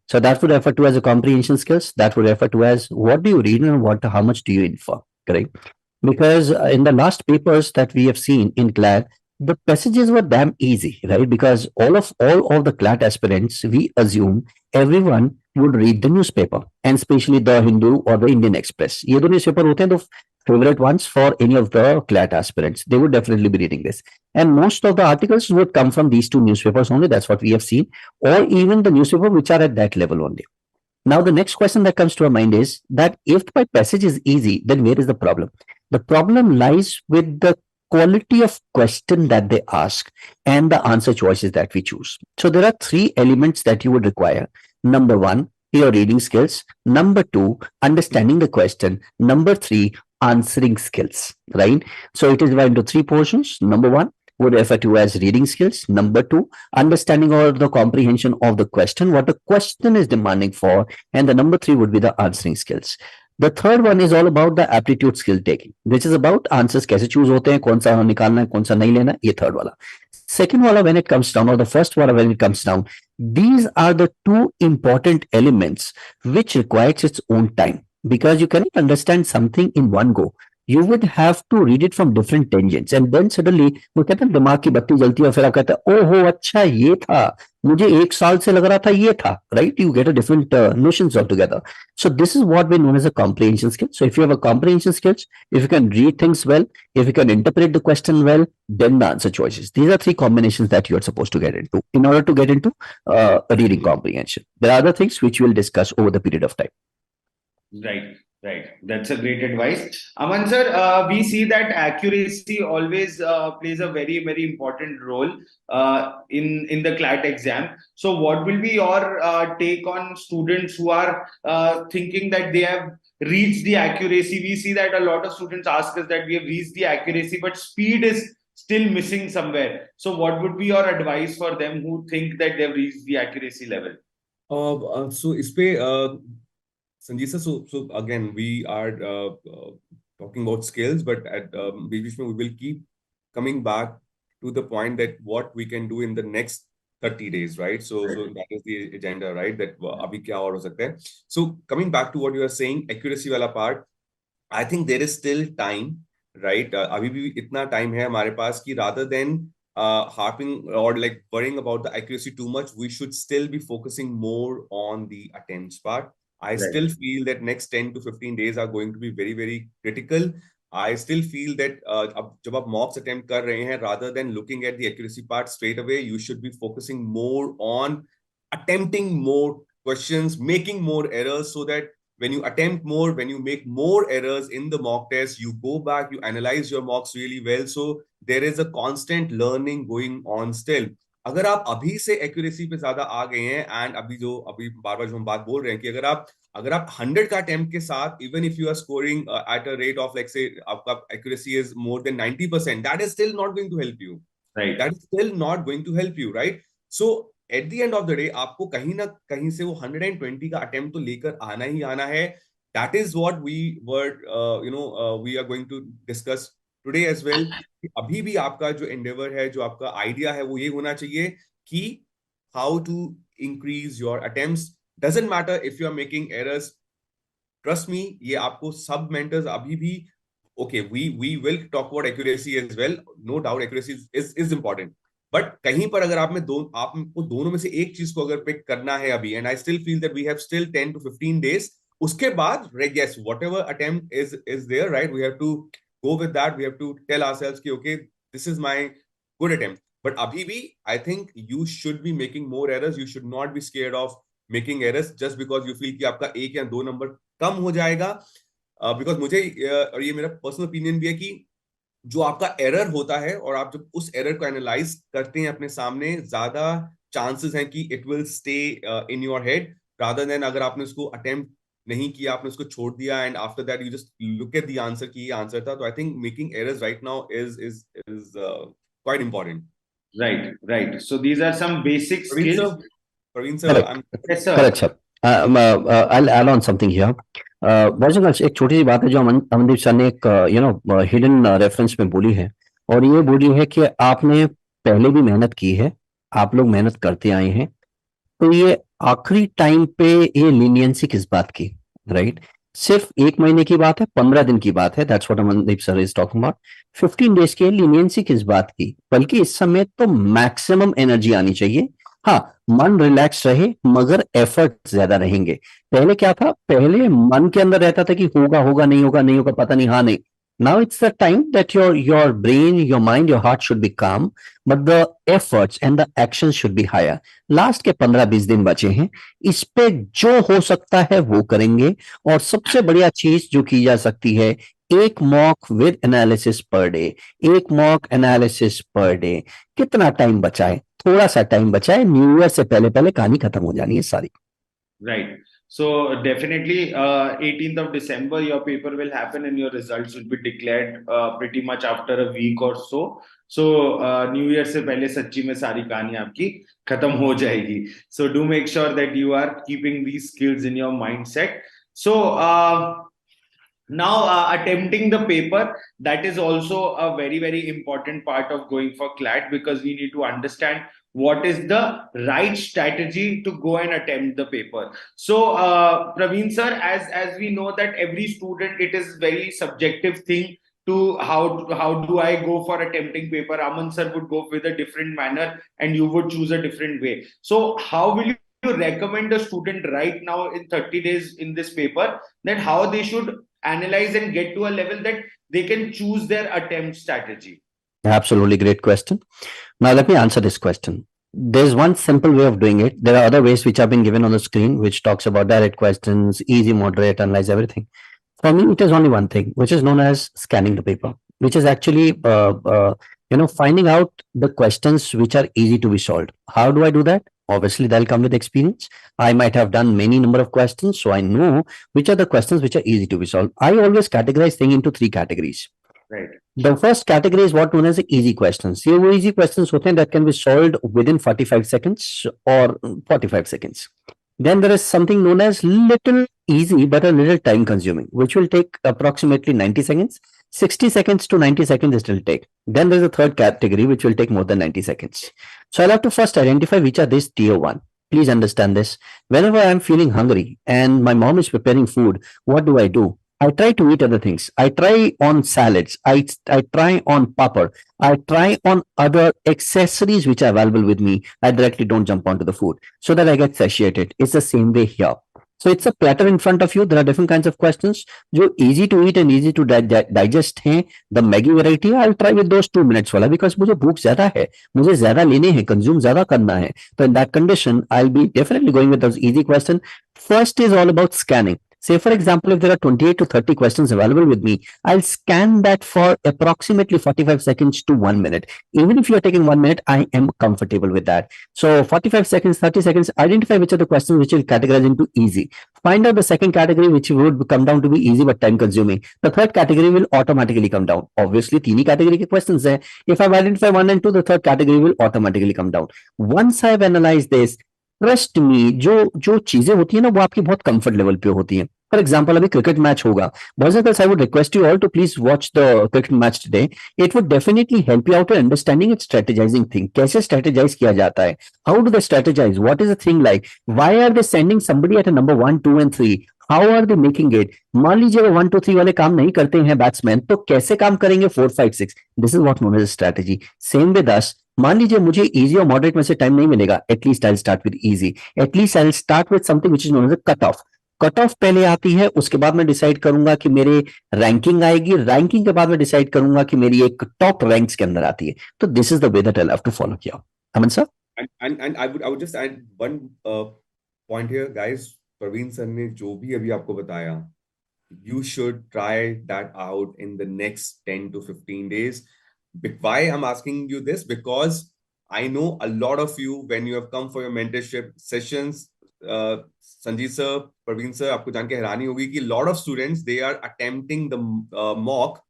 So that would refer to as a comprehension skills. That would refer to as what do you read and how much do you infer, correct? Because in the last papers that we have seen in CLAT, the passages were damn easy, right? Because all of the CLAT aspirants, we assume everyone would read the newspaper, and especially the Hindu or the Indian Express. ये दो newspaper होते हैं the favorite ones for any of the CLAT aspirants. They would definitely be reading this, and most of the articles would come from these two newspapers only. That's what we have seen, or even the newspaper which are at that level only. Now, the next question that comes to our mind is that if my passage is easy, then where is the problem? The problem lies with the quality of question that they ask and the answer choices that we choose. So there are 3 elements that you would require. Number 1, your reading skills. Number 2, understanding the question. Number 3, answering skills, right? So it is divided into 3 portions. Number 1 would refer to as reading skills. Number 2, understanding or the comprehension of the question, what the question is demanding for. And the number 3 would be the answering skills. The third one is all about the aptitude skill taking, which is about answers कैसे choose होते हैं, कौन सा निकालना है, कौन सा नहीं लेना, ये third वाला. Second wala, when it comes down, or the first wala, when it comes down, these are the 2 important elements which requires its own time, because you cannot understand something in one go. You would have to read it from different tangents, and then suddenly वो कहते हैं दिमाग की बत्ती जलती है, फिर आप कहते हैं ओहो अच्छा ये था, मुझे 1 साल से लग रहा था ये था, right? You get a different notions altogether. So this is what we know as a comprehension skill. So if you have a comprehension skills, if you can read things well, if you can interpret the question well, then the answer choices. These are 3 combinations that you are supposed to get into in order to get into reading comprehension. There are other things which we'll discuss over the period of time. Right. Right. That's a great advice. Aman sir, we see that accuracy always plays a very, very important role in the CLAT exam. So what will be your take on students who are thinking that they have reached the accuracy? We see that a lot of students ask us that we have reached the accuracy, but speed is still missing somewhere. So what would be your advice for them who think that they've reached the accuracy level? So इस पे Sanjay sir, so again, we are talking about skills, but at बीच-बीच में we will keep coming back to the point that what we can do in the next 30 days, right? So that is the agenda, right? That abhi kya aur ho sakta hai. So coming back to what you are saying, accuracy wala part, I think there is still time, right? अभी भी इतना time है हमारे पास कि rather than harping or like worrying about the accuracy too much, we should still be focusing more on the attempts part. I still feel that next 10 to 15 days are going to be very, very critical. I still feel that अब जब आप mocks attempt कर रहे हैं, rather than looking at the accuracy part straight away, you should be focusing more on attempting more questions, making more errors, so that when you attempt more, when you make more errors in the mock test, you go back, you analyze your mocks really well. So there is a constant learning going on still. अगर आप अभी से accuracy पे ज्यादा आ गए हैं and अभी बार बार जो हम बात बोल रहे हैं कि अगर आप 100 का अटेम्प्ट के साथ, even if you are scoring at a rate of like say आपका accuracy is more than 90%, that is still not going to help you, right? That is still not going to help you, right? So at the end of the day आपको कहीं ना कहीं से वो 120 का attempt तो लेकर आना ही आना है. That is what we were we are going to discuss today as well. अभी भी आपका जो एंडेवर है, जो आपका आइडिया है, वो ये होना चाहिए कि how to increase your attempts. Doesn't matter if you are making errors, trust me, ये आपको सब मेंटर्स अभी भी, okay, we will talk about accuracy as well, no doubt accuracy is important, but कहीं पर अगर आपको दोनों में से एक चीज को अगर पिक करना है अभी, and I still feel that we have still 10 to 15 days, उसके बाद yes, whatever attempt is there, right? We have to go with that. We have to tell ourselves कि okay, this is my good attempt. But abhi bhi, I think you should be making more errors. You should not be scared of making errors just because you feel कि आपका एक या दो number कम हो जाएगा. Because मुझे और ये मेरा पर्सनल ओपिनियन भी है कि जो आपका एरर होता है और आप जब उस एरर को एनालाइज करते हैं अपने सामने, ज्यादा चांसेस हैं कि it will stay in your head, rather than अगर आपने उसको अटेम्प्ट नहीं किया, आपने उसको छोड़ दिया and after that you just look at the answer कि ये आंसर था. तो I think making errors right now is quite important. Right. So these are some basic skills. Praveen sir, yes sir. Correct sir. I'll add on something here. एक छोटी सी बात है जो Amandeep sir ने एक हिडन रेफरेंस में बोली है, और ये बोली है कि आपने पहले भी मेहनत की है, आप लोग मेहनत करते आए हैं, तो ये आखिरी टाइम पे ये लीनियंसी किस बात की, राइट? सिर्फ 1 महीने की बात है, 15 दिन की बात है, that's what Amandeep sir is talking about. 15 days की लीनियंसी किस बात की, बल्कि इस समय तो मैक्सिमम एनर्जी आनी चाहिए. हाँ, मन रिलैक्स रहे मगर एफर्ट ज्यादा रहेंगे. पहले क्या था, पहले मन के अंदर रहता था कि होगा नहीं होगा, पता नहीं, हाँ नहीं. Now it's the time that your brain, your mind, your heart should be calm, but the efforts and the actions should be higher. Last के 15-20 दिन बचे हैं, इस पे जो हो सकता है वो करेंगे. और सबसे बढ़िया चीज जो की जा सकती है, एक mock with analysis per day. एक मॉक एनालिसिस पर डे. कितना टाइम बचाए? थोड़ा सा टाइम बचाए. न्यू ईयर से पहले कहानी खत्म हो जानी है सारी. Right. So definitely 18th of December your paper will happen and your results will be declared pretty much after a week or so. So New Year से पहले सच्ची में सारी कहानी आपकी खत्म हो जाएगी. So do make sure that you are keeping these skills in your mindset. So now attempting the paper, that is also a very, very important part of going for CLAT, because we need to understand what is the right strategy to go and attempt the paper. So Praveen sir, as we know that every student, it is very subjective thing to how do I go for attempting paper. Aman sir would go with a different manner and you would choose a different way. So how will you recommend a student right now in 30 days in this paper, that how they should analyze and get to a level that they can choose their attempt strategy? Absolutely great question. Now let me answer this question. There's one simple way of doing it. There are other ways which have been given on the screen, which talks about direct questions, easy, moderate, analyze, everything. For me, it is only one thing, which is known as scanning the paper, which is actually finding out the questions which are easy to be solved. How do I do that? Obviously, that'll come with experience. I might have done many number of questions, so I know which are the questions which are easy to be solved. I always categorize things into 3 categories. Right. The first category is what known as easy questions. ये वो easy questions होते हैं that can be solved within 45 seconds or 45 seconds. Then there is something known as little easy but a little time consuming, which will take approximately 90 seconds. 60 seconds to 90 seconds it will take. Then there's a third category which will take more than 90 seconds. So I'll have to first identify which are these tier 1. Please understand this. Whenever I'm feeling hungry and my mom is preparing food, what do? I try to eat other things. I try on salads. I try on papad. I try on other accessories which are available with me. I directly don't jump onto the food so that I get satiated. It's the same way here. So it's a platter in front of you. There are different kinds of questions. जो easy to eat and easy to digest हैं. The Maggi variety, I'll try with those 2 minutes वाला because मुझे भूख ज्यादा है. मुझे ज्यादा लेने हैं, consume ज्यादा करना है. So in that condition, I'll be definitely going with those easy questions. First is all about scanning. Say, for example, if there are 28 to 30 questions available with me, I'll scan that for approximately 45 seconds to 1 minute. Even if you're taking 1 minute, I am comfortable with that. So 45 seconds, 30 seconds, identify which are the questions which will categorize into easy. Find out the second category, which would come down to be easy but time consuming. The third category will automatically come down. Obviously, तीन ही category के questions हैं. If I've identified 1 and 2, the third category will automatically come down. Once I've analyzed this, trust me, जो चीजें होती है ना वो आपकी बहुत कंफर्ट लेवल पे होती है. फॉर एग्जाम्पल अभी क्रिकेट मैच होगा. I would request you all to please watch the cricket match today. It would definitely help you out in understanding it strategizing thing. कैसे स्ट्रेटेजाइज किया जाता है, how do they strategize, what is the thing like, why are they sending somebody at number 1, 2 and 3, how are they making it. मान लीजिए वो 1, 2, 3 वाले काम नहीं करते हैं बैट्समैन, तो कैसे काम करेंगे 4, 5, 6. This is what known as strategy. Same with us. मान लीजिए मुझे इजी और मॉडरेट में से टाइम नहीं मिलेगा, at least I will start with easy. At least I will start with something which is known as a cut off. Cut off पहले आती है, उसके बाद मैं डिसाइड करूंगा कि मेरे रैंकिंग आएगी. रैंकिंग के बाद मैं डिसाइड करूंगा कि मेरी एक टॉप रैंक्स के अंदर आती है. तो this is the way that I have to follow here. Aman sir, and I would just add one point here, guys. Praveen sir ने जो भी अभी आपको बताया, you should try that out in the next 10 to 15 days. Why I'm asking you this? Because I know a lot of you, when you have come for your mentorship sessions, Sanjeev sir, Praveen sir, आपको जान के हैरानी होगी कि lot of students, they are attempting the mock,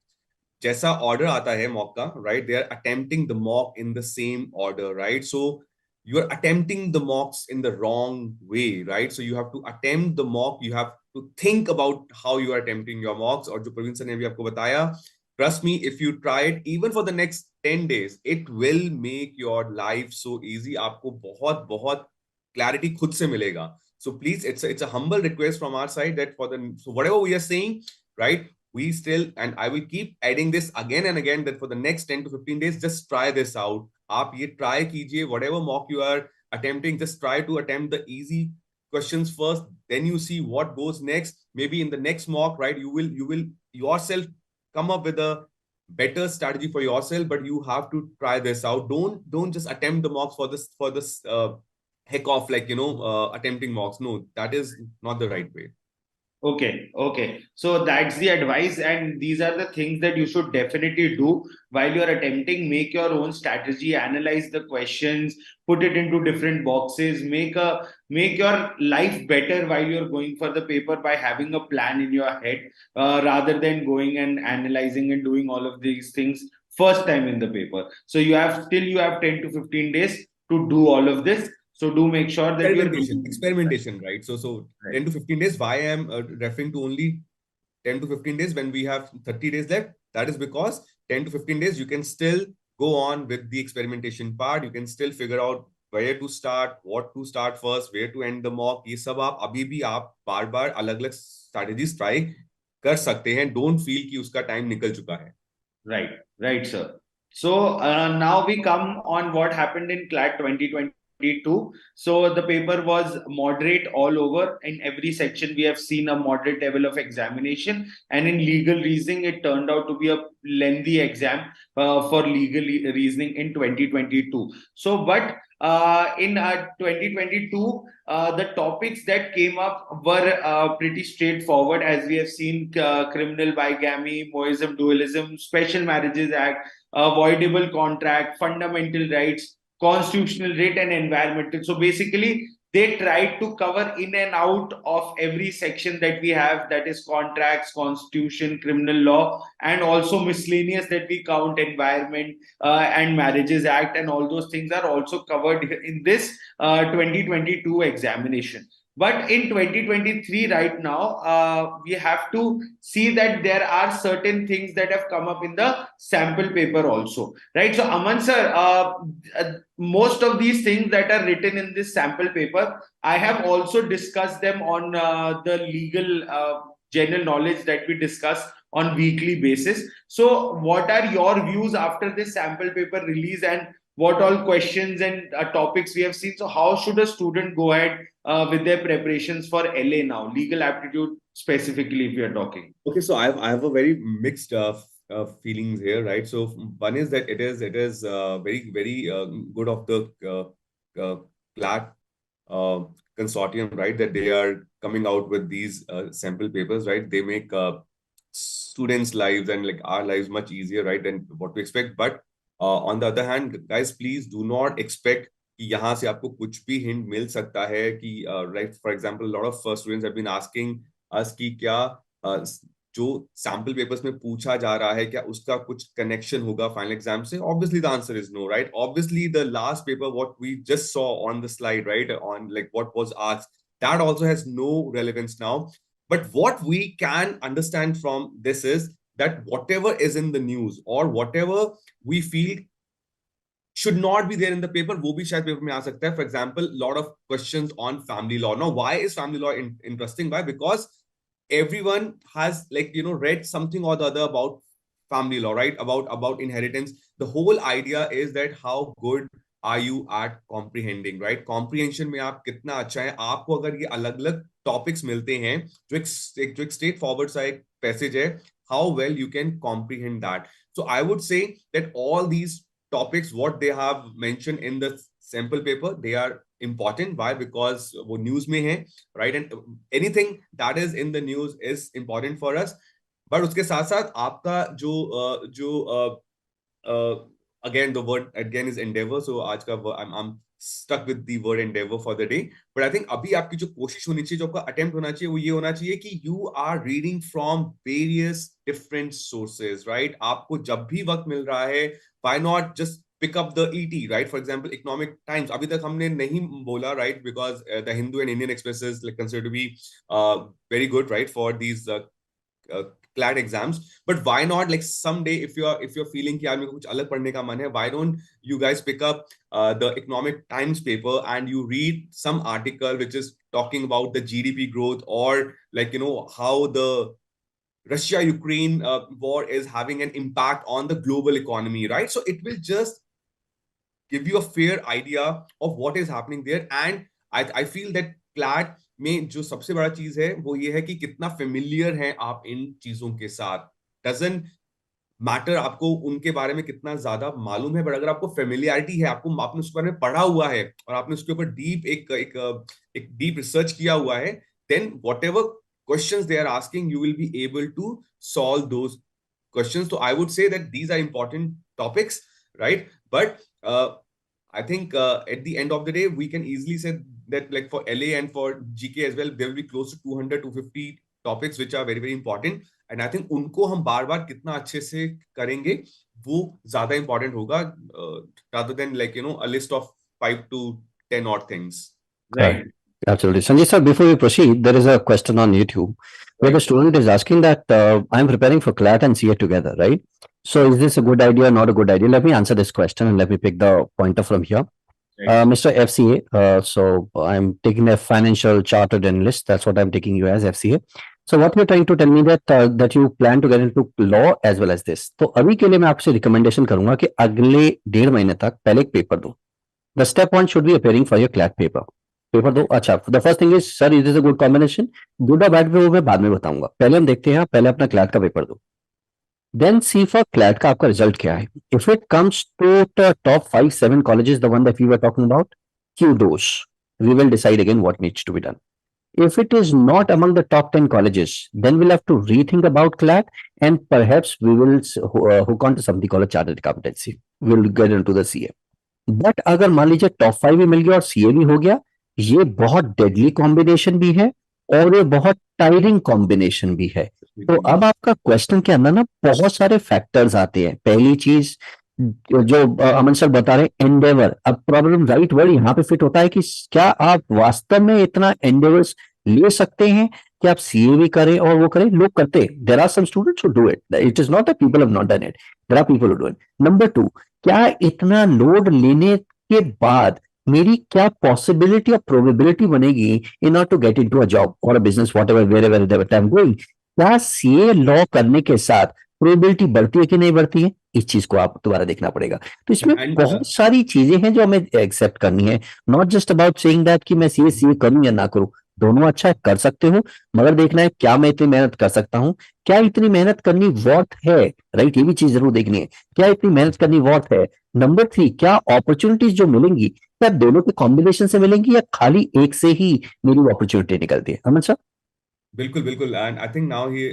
जैसा order आता है mock का, right? They are attempting the mock in the same order, right? So you are attempting the mocks in the wrong way, right? So you have to attempt the mock, you have to think about how you are attempting your mocks. और जो Praveen sir ने अभी आपको बताया, trust me, if you try it even for the next 10 days, it will make your life so easy. आपको बहुत clarity खुद से मिलेगा. So please, it's a humble request from our side that so whatever we are saying, right? We still, and I will keep adding this again and again, that for the next 10 to 15 days, just try this out. आप ये try कीजिए, whatever mock you are attempting, just try to attempt the easy questions first. Then you see what goes next. Maybe in the next mock, right? You will yourself come up with a better strategy for yourself, but you have to try this out. Don't just attempt the mocks for this heck of, like, attempting mocks. No, that is not the right way. Okay. So that's the advice, and these are the things that you should definitely do while you're attempting. Make your own strategy, analyze the questions, put it into different boxes, make your life better while you're going for the paper by having a plan in your head, rather than going and analyzing and doing all of these things first time in the paper. So you have 10 to 15 days to do all of this. So do make sure that experimentation, right? So right. 10 to 15 days. Why I am referring to only 10 to 15 days when we have 30 days left? That is because 10 to 15 days, you can still go on with the experimentation part. You can still figure out where to start, what to start first, where to end the mock. ये सब आप अभी भी आप बार-बार अलग-अलग strategies try कर सकते हैं. Don't feel कि उसका time निकल चुका है. Right, sir. So now we come on what happened in CLAT 2022. So the paper was moderate all over. In every section we have seen a moderate level of examination, and in legal reasoning it turned out to be a lengthy exam for legal reasoning in 2022. So but in 2022 the topics that came up were pretty straightforward, as we have seen: criminal bigamy, moism dualism, Special Marriages Act, avoidable contract, fundamental rights, constitutional writ, and environmental. So basically they tried to cover in and out of every section that we have, that is contracts, constitution, criminal law, and also miscellaneous that we count, environment and marriages act, and all those things are also covered in this 2022 examination. But in 2023 right now, we have to see that there are certain things that have come up in the sample paper also, right? So Aman sir, most of these things that are written in this sample paper, I have also discussed them on the legal general knowledge that we discuss on weekly basis. So what are your views after this sample paper release, and what all questions and topics we have seen? So how should a student go ahead with their preparations for LA now, legal aptitude specifically, if we are talking? Okay, so I have a very mixed feelings here, right? So one is that it is very good of the CLAT consortium, right? That they are coming out with these sample papers, right? They make students' lives and like our lives much easier, right? Than what we expect. But on the other hand, guys, please do not expect कि यहाँ से आपको कुछ भी hint मिल सकता है कि right for example lot of students have been asking us कि क्या जो सैंपल पेपर्स में पूछा जा रहा है क्या उसका कुछ कनेक्शन होगा फाइनल एग्जाम से. Obviously the answer is no, right? Obviously the last paper what we just saw on the slide, right, on like what was asked, that also has no relevance now. But what we can understand from this is that whatever is in the news or whatever we feel should not be there in the paper, wo bhi shayad paper mein aa sakta hai. For example, lot of questions on family law. Now, why is family law interesting? Why? Because everyone has, like, you know, read something or the other about family law, right? About inheritance. The whole idea is that how good are you at comprehending, right? Comprehension में आप कितना अच्छा है. आपको अगर ये अलग-अलग topics मिलते हैं जो एक straight forward सा एक passage है, how well you can comprehend that. So I would say that all these topics what they have mentioned in the sample paper, they are important. Why? Because वो news में है, right? And anything that is in the news is important for us. But उसके साथ-साथ आपका जो again the word again is endeavor, so आज का I'm stuck with the word endeavor for the day. But I think अभी आपकी जो कोशिश होनी चाहिए, जो आपका attempt होना चाहिए, वो ये होना चाहिए कि you are reading from various different sources, right? आपको जब भी वक्त मिल रहा है, why not just pick up the ET, right? For example, Economic Times. अभी तक हमने नहीं बोला, right? Because the Hindu and Indian Express is like considered to be very good, right, for these CLAT exams. But why not, like, someday if you're feeling कि यार मेरे को कुछ अलग पढ़ने का मन है, why don't you guys pick up the Economic Times paper and you read some article which is talking about the GDP growth, or like, you know, how the Russia-Ukraine war is having an impact on the global economy, right? So it will just give you a fair idea of what is happening there. And I feel that CLAT में जो सबसे बड़ा चीज है वो ये है कि कितना फेमिलियर है आप इन चीजों के साथ. डजंट मैटर आपको उनके बारे में कितना ज्यादा मालूम है, बट अगर आपको फेमिलियरिटी है, आपने उसके बारे में पढ़ा हुआ है और आपने उसके ऊपर डीप एक डीप रिसर्च किया हुआ है, then whatever questions they are asking you will be able to solve those questions. तो I would say that these are important topics, right? But I think at the end of the day, we can easily say that, like, for LA and for GK as well, there will be close to 200-250 topics which are very, very important. And I think उनको हम बार-बार कितना अच्छे से करेंगे वो ज़्यादा important होगा, rather than, like, you know, a list of 5 to 10 odd things. Right. Absolutely. Sanjay sir, before we proceed, there is a question on YouTube where the student is asking that I'm preparing for CLAT and CUET together, right? So is this a good idea or not a good idea? Let me answer this question and let me pick the pointer from here. Right. Mr. FCA, so I'm taking a financial chartered analyst. That's what I'm taking you as, FCA. So what you're trying to tell me that you plan to get into law as well as this. तो अभी के लिए मैं आपसे recommendation करूंगा कि अगले 1.5 महीने तक पहले एक पेपर दो. The step 1 should be appearing for your CLAT paper. Paper दो. अच्छा, the first thing is sir it is a good combination. Good और बैड वो मैं बाद में बताऊंगा. पहले हम देखते हैं, पहले अपना CLAT का पेपर दो. देन सी फॉर CLAT का आपका रिजल्ट क्या है. If it comes to the top 5-7 colleges, the one that we were talking about, क्यू those. We will decide again what needs to be done. If it is not among the top 10 colleges, then we'll have to rethink about CLAT, and perhaps we will hook on to something called a chartered accountancy. We'll get into the CA. But अगर मान लीजिए top 5 भी मिल गया और CA भी हो गया, ये बहुत डेडली कॉम्बिनेशन भी है और ये बहुत टायरिंग कॉम्बिनेशन भी है. तो अब आपका क्वेश्चन के अंदर ना बहुत सारे फैक्टर्स आते हैं. पहली चीज जो अमन सर बता रहे हैं एंडेवर, अब प्रॉब्लम राइट वर्ड यहाँ पे फिट होता है कि क्या आप वास्तव में इतना एंडेवर्स ले सकते हैं कि आप सीए भी करें और वो करें? लोग करते हैं, there are some students who do it, it is not that people have not done it, there are people who do it. Number 2, क्या इतना लोड लेने के बाद मेरी क्या पॉसिबिलिटी और प्रोबेबिलिटी बनेगी in order to get into a job और a business whatever wherever I am going? क्या सीए लॉ करने के साथ प्रोबेबिलिटी बढ़ती है कि नहीं बढ़ती है? इस चीज को आप दोबारा देखना पड़ेगा। तो इसमें And बहुत सारी चीजें हैं जो हमें एक्सेप्ट करनी है, not just about saying that कि मैं सीए करूं या ना करूं। दोनों अच्छा है, कर सकते हो, मगर देखना है क्या मैं इतनी मेहनत कर सकता हूं, क्या इतनी मेहनत करनी वर्थ है, राइट? ये भी चीज जरूर देखनी है, क्या इतनी मेहनत करनी वर्थ है। नंबर 3, क्या अपॉर्चुनिटीज जो मिलेंगी क्या दोनों के कॉम्बिनेशन से मिलेंगी या खाली एक से ही मेरी अपॉर्चुनिटी निकलती है? अमन सर? बिल्कुल बिल्कुल, and I think now he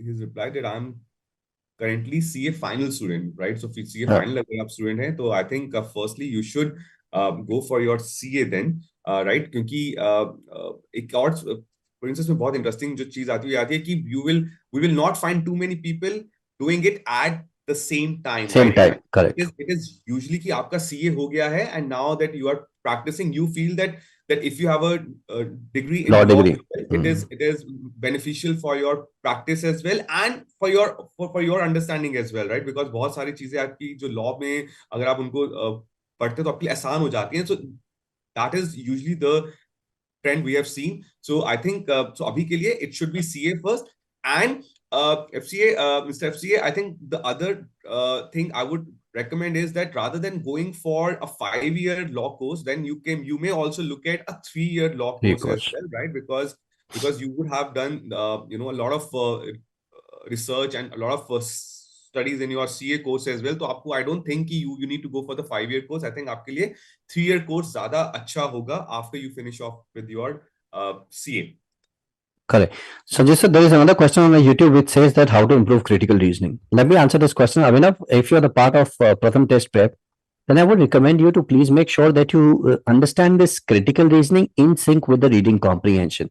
he's replied that I'm currently CA final student, right? So if CA हाँ, final अगर आप student हैं तो I think firstly you should go for your CA then, right? क्योंकि एक और for instance में बहुत interesting जो चीज आती है कि we will not find too many people doing it at the same time, same right? Time, It correct. is usually कि आपका CA हो गया है and now that you are practicing you feel that if you have a degree in law law, degree. it is beneficial for your practice as well and for your understanding as well, right? Because बहुत सारी चीजें आपकी जो law में अगर आप उनको पढ़ते तो आपके लिए आसान हो जाती हैं, so that is usually the trend we have seen. So I think so abhi ke liye it should be CA first, and FCA, Mr. FCA, I think the other thing I would recommend is that rather than going for a 5-year law course, then you may also look at a 3-year law course as well, right? Because you would have done a lot of research and a lot of studies in your CA course as well. तो आपको I don't think कि you need to go for the 5-year course. I think आपके लिए 3-year course ज़्यादा अच्छा होगा after you finish off with your CA. Correct. So, just there is another question on the YouTube which says that how to improve critical reasoning. Let me answer this question. Abhinav, if you are the part of Pratham Test Prep, then I would recommend you to please make sure that you understand this critical reasoning in sync with the reading comprehension.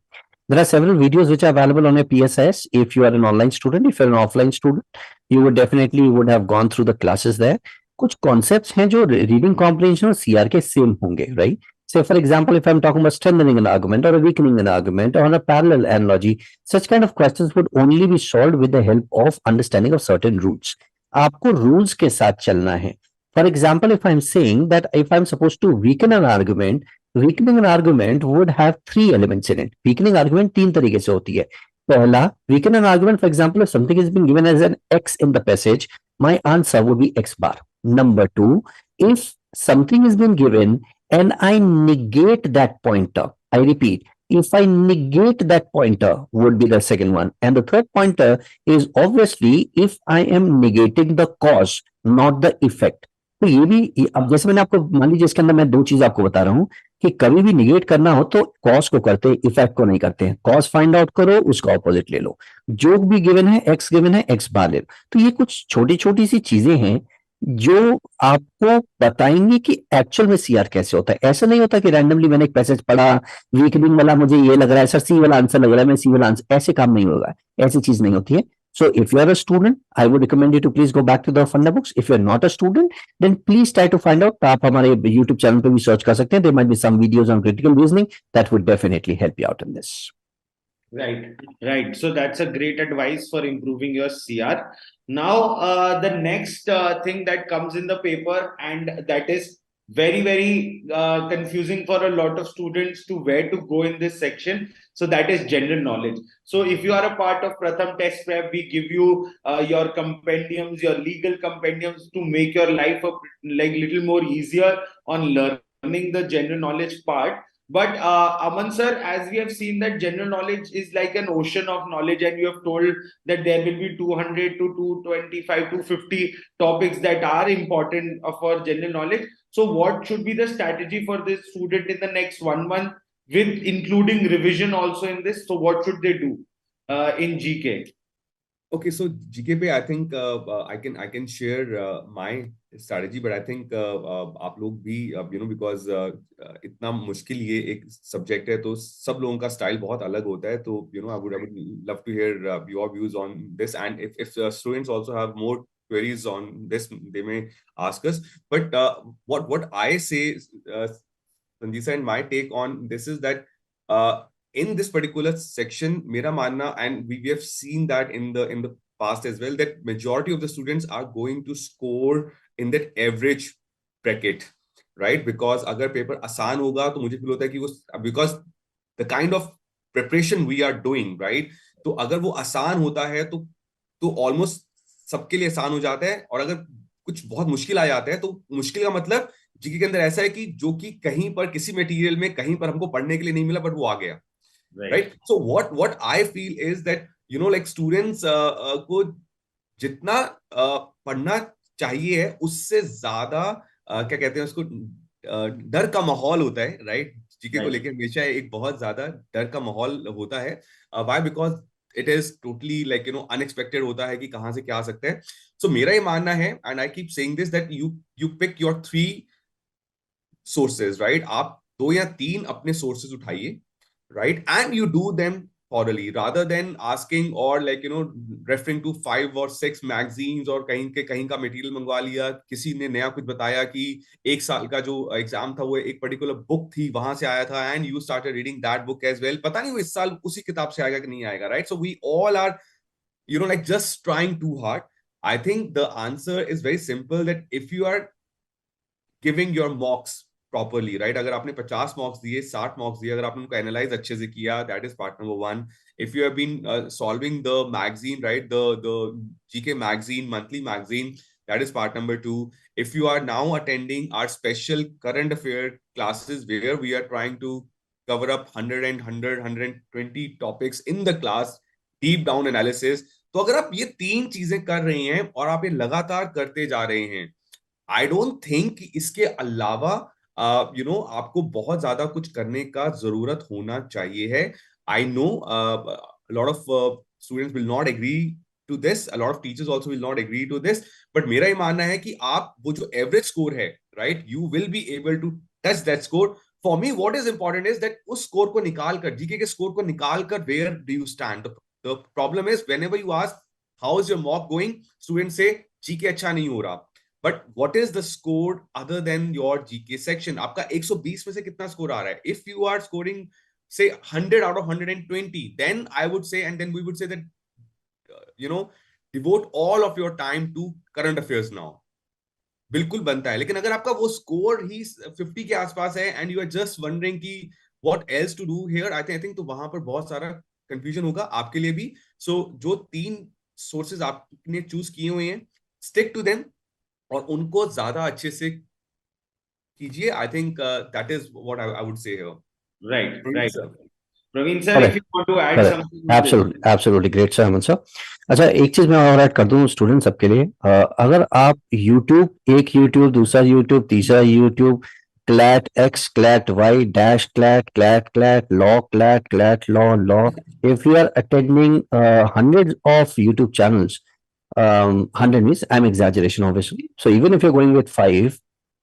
There are several videos which are available on a PSS. If you are an online student, if you are an offline student, you would definitely would have gone through the classes there. कुछ concepts हैं जो reading comprehension और CR के same होंगे, right? Say, for example, if I'm talking about strengthening an argument or a weakening an argument or a parallel analogy, such kind of questions would only be solved with the help of understanding of certain rules. आपको rules के साथ चलना है. For example, if I'm saying that if I'm supposed to weaken an argument would have 3 elements in it. Weakening argument 3 तरीके से होती है. पहला, weaken an argument, for example, if something has been given as an X in the passage, my answer would be X bar. Number 2, if something has been given and I negate that pointer, I repeat, if I negate that pointer would be the second one. And the third pointer is obviously if I am negating the cause, not the effect. तो ये भी अब जैसे मैंने आपको मान लीजिए इसके अंदर मैं 2 चीज आपको बता रहा हूं कि कभी भी निगेट करना हो तो कॉज को करते हैं, इफेक्ट को नहीं करते हैं। कॉज फाइंड आउट करो, उसका ऑपोजिट ले लो। जो भी गिवन है एक्स बार ले लो। तो ये कुछ छोटी छोटी सी चीजें हैं जो आपको बताएंगे कि एक्चुअल में सीआर कैसे होता है। ऐसा नहीं होता कि रैंडमली मैंने एक पैसेज पढ़ा, वीकनिंग वाला मुझे ये लग रहा है, सर सी वाला आंसर लग रहा है, मैं सी वाला आंसर, ऐसे काम नहीं होगा, ऐसी चीज नहीं होती है। So if you are a student, I would recommend you to please go back to the funda books. If you are not a student, then please try to find out. आप हमारे YouTube channel पे भी search कर सकते हैं. There might be some videos on critical reasoning that would definitely help you out in this. Right. So that's a great advice for improving your CR. Now, the next thing that comes in the paper, and that is very confusing for a lot of students to where to go in this section. So that is general knowledge. So if you are a part of Pratham Test Prep, we give you your compendiums, your legal compendiums to make your life like little more easier on learning the general knowledge part. But Aman sir, as we have seen that general knowledge is like an ocean of knowledge, and you have told that there will be 200 to 225 to 50 topics that are important for general knowledge. So what should be the strategy for this student in the next 1 month, with including revision also in this? So what should they do in GK? Okay, so GK पे I think I can share my strategy, but I think आप लोग भी because इतना मुश्किल ये एक subject है तो सब लोगों का style बहुत अलग होता है, तो I would love to hear your views on this, and if students also have more queries on this, they may ask us. But what I say, Sanjisa, and my take on this is that in this particular section, mera manna, and we have seen that in the past as well, that majority of the students are going to score in that average bracket, right? Because अगर paper आसान होगा तो मुझे feel होता है कि वो, because the kind of preparation we are doing, right? तो अगर वो आसान होता है तो ऑलमोस्ट सबके लिए आसान हो जाता है, और अगर कुछ बहुत मुश्किल आ जाता है तो मुश्किल का मतलब जीके के अंदर ऐसा है कि जो कि कहीं पर किसी मटेरियल में कहीं पर हमको पढ़ने के लिए नहीं मिला बट वो आ गया, right? So what I feel is that like students को जितना पढ़ना चाहिए है उससे ज्यादा क्या कहते हैं उसको, डर का माहौल होता है, राइट? जीके को लेके हमेशा एक बहुत ज्यादा डर का माहौल होता है. Why? Because it is totally like unexpected होता है कि कहां से क्या आ सकता है. सो मेरा ये मानना है, and I keep saying this, that you pick your 3 sources, right? आप 2 या 3 अपने सोर्सेज उठाइए, right? And you do them thoroughly rather than asking or like referring to 5 or 6 magazines और कहीं का मटेरियल मंगवा लिया, किसी ने नया कुछ बताया कि 1 साल का जो एग्जाम था वो एक पर्टिकुलर बुक थी वहां से आया था, and you started reading that book as well. पता नहीं वो इस साल उसी किताब से आएगा कि नहीं आएगा, right? So we all are like just trying too hard. I think the answer is very simple, that if you are giving your mocks properly, right? अगर आपने 50 मॉक्स दिए, 60 मॉक्स दिए, अगर आपने उनको एनालाइज अच्छे से किया, that is part number 1. If you have been solving the magazine, right, the GK magazine, monthly magazine, that is part number 2. If you are now attending our special current affair classes where we are trying to cover up 120 topics in the class, deep down analysis, तो अगर आप ये 3 चीजें कर रहे हैं और आप ये लगातार करते जा रहे हैं, आई डोंट थिंक इसके अलावा आपको बहुत ज्यादा कुछ करने का जरूरत होना चाहिए है. I know lot of students will not agree to this, a lot of teachers also will not agree to this, but मेरा ये मानना है कि आप वो जो एवरेज स्कोर है, right, you will be able to touch that score. For me what is important is that उस स्कोर को निकाल कर, जीके के स्कोर को निकाल कर, where do you stand. The problem is whenever you ask how is your mock going, student से GK अच्छा नहीं हो रहा. But what is the score other than your GK section? आपका 120 में से कितना स्कोर आ रहा है? If you are scoring say 100 out of 120, then I would say, and then we would say that devote all of your time to current affairs now. बिल्कुल बनता है. लेकिन अगर आपका वो स्कोर ही 50 के आसपास है and you are just wondering कि what else to do here, I think तो वहां पर बहुत सारा confusion होगा आपके लिए भी. So जो 3 sources आपने चूज किए हुए हैं, stick to them और उनको ज्यादा अच्छे से कीजिए. I think that is what I would से here. Right. Praveen sir, if you want to add something. Absolutely great sir, Aman sir. अच्छा, एक चीज मैं और ऐड कर दूं स्टूडेंट सबके लिए. अगर आप YouTube, एक YouTube, दूसरा YouTube, तीसरा YouTube, CLAT X, CLAT Y, dash CLAT, CLAT, law, if you are attending hundreds of YouTube channels, 100 means I'm exaggeration obviously, so even if you're going with 5,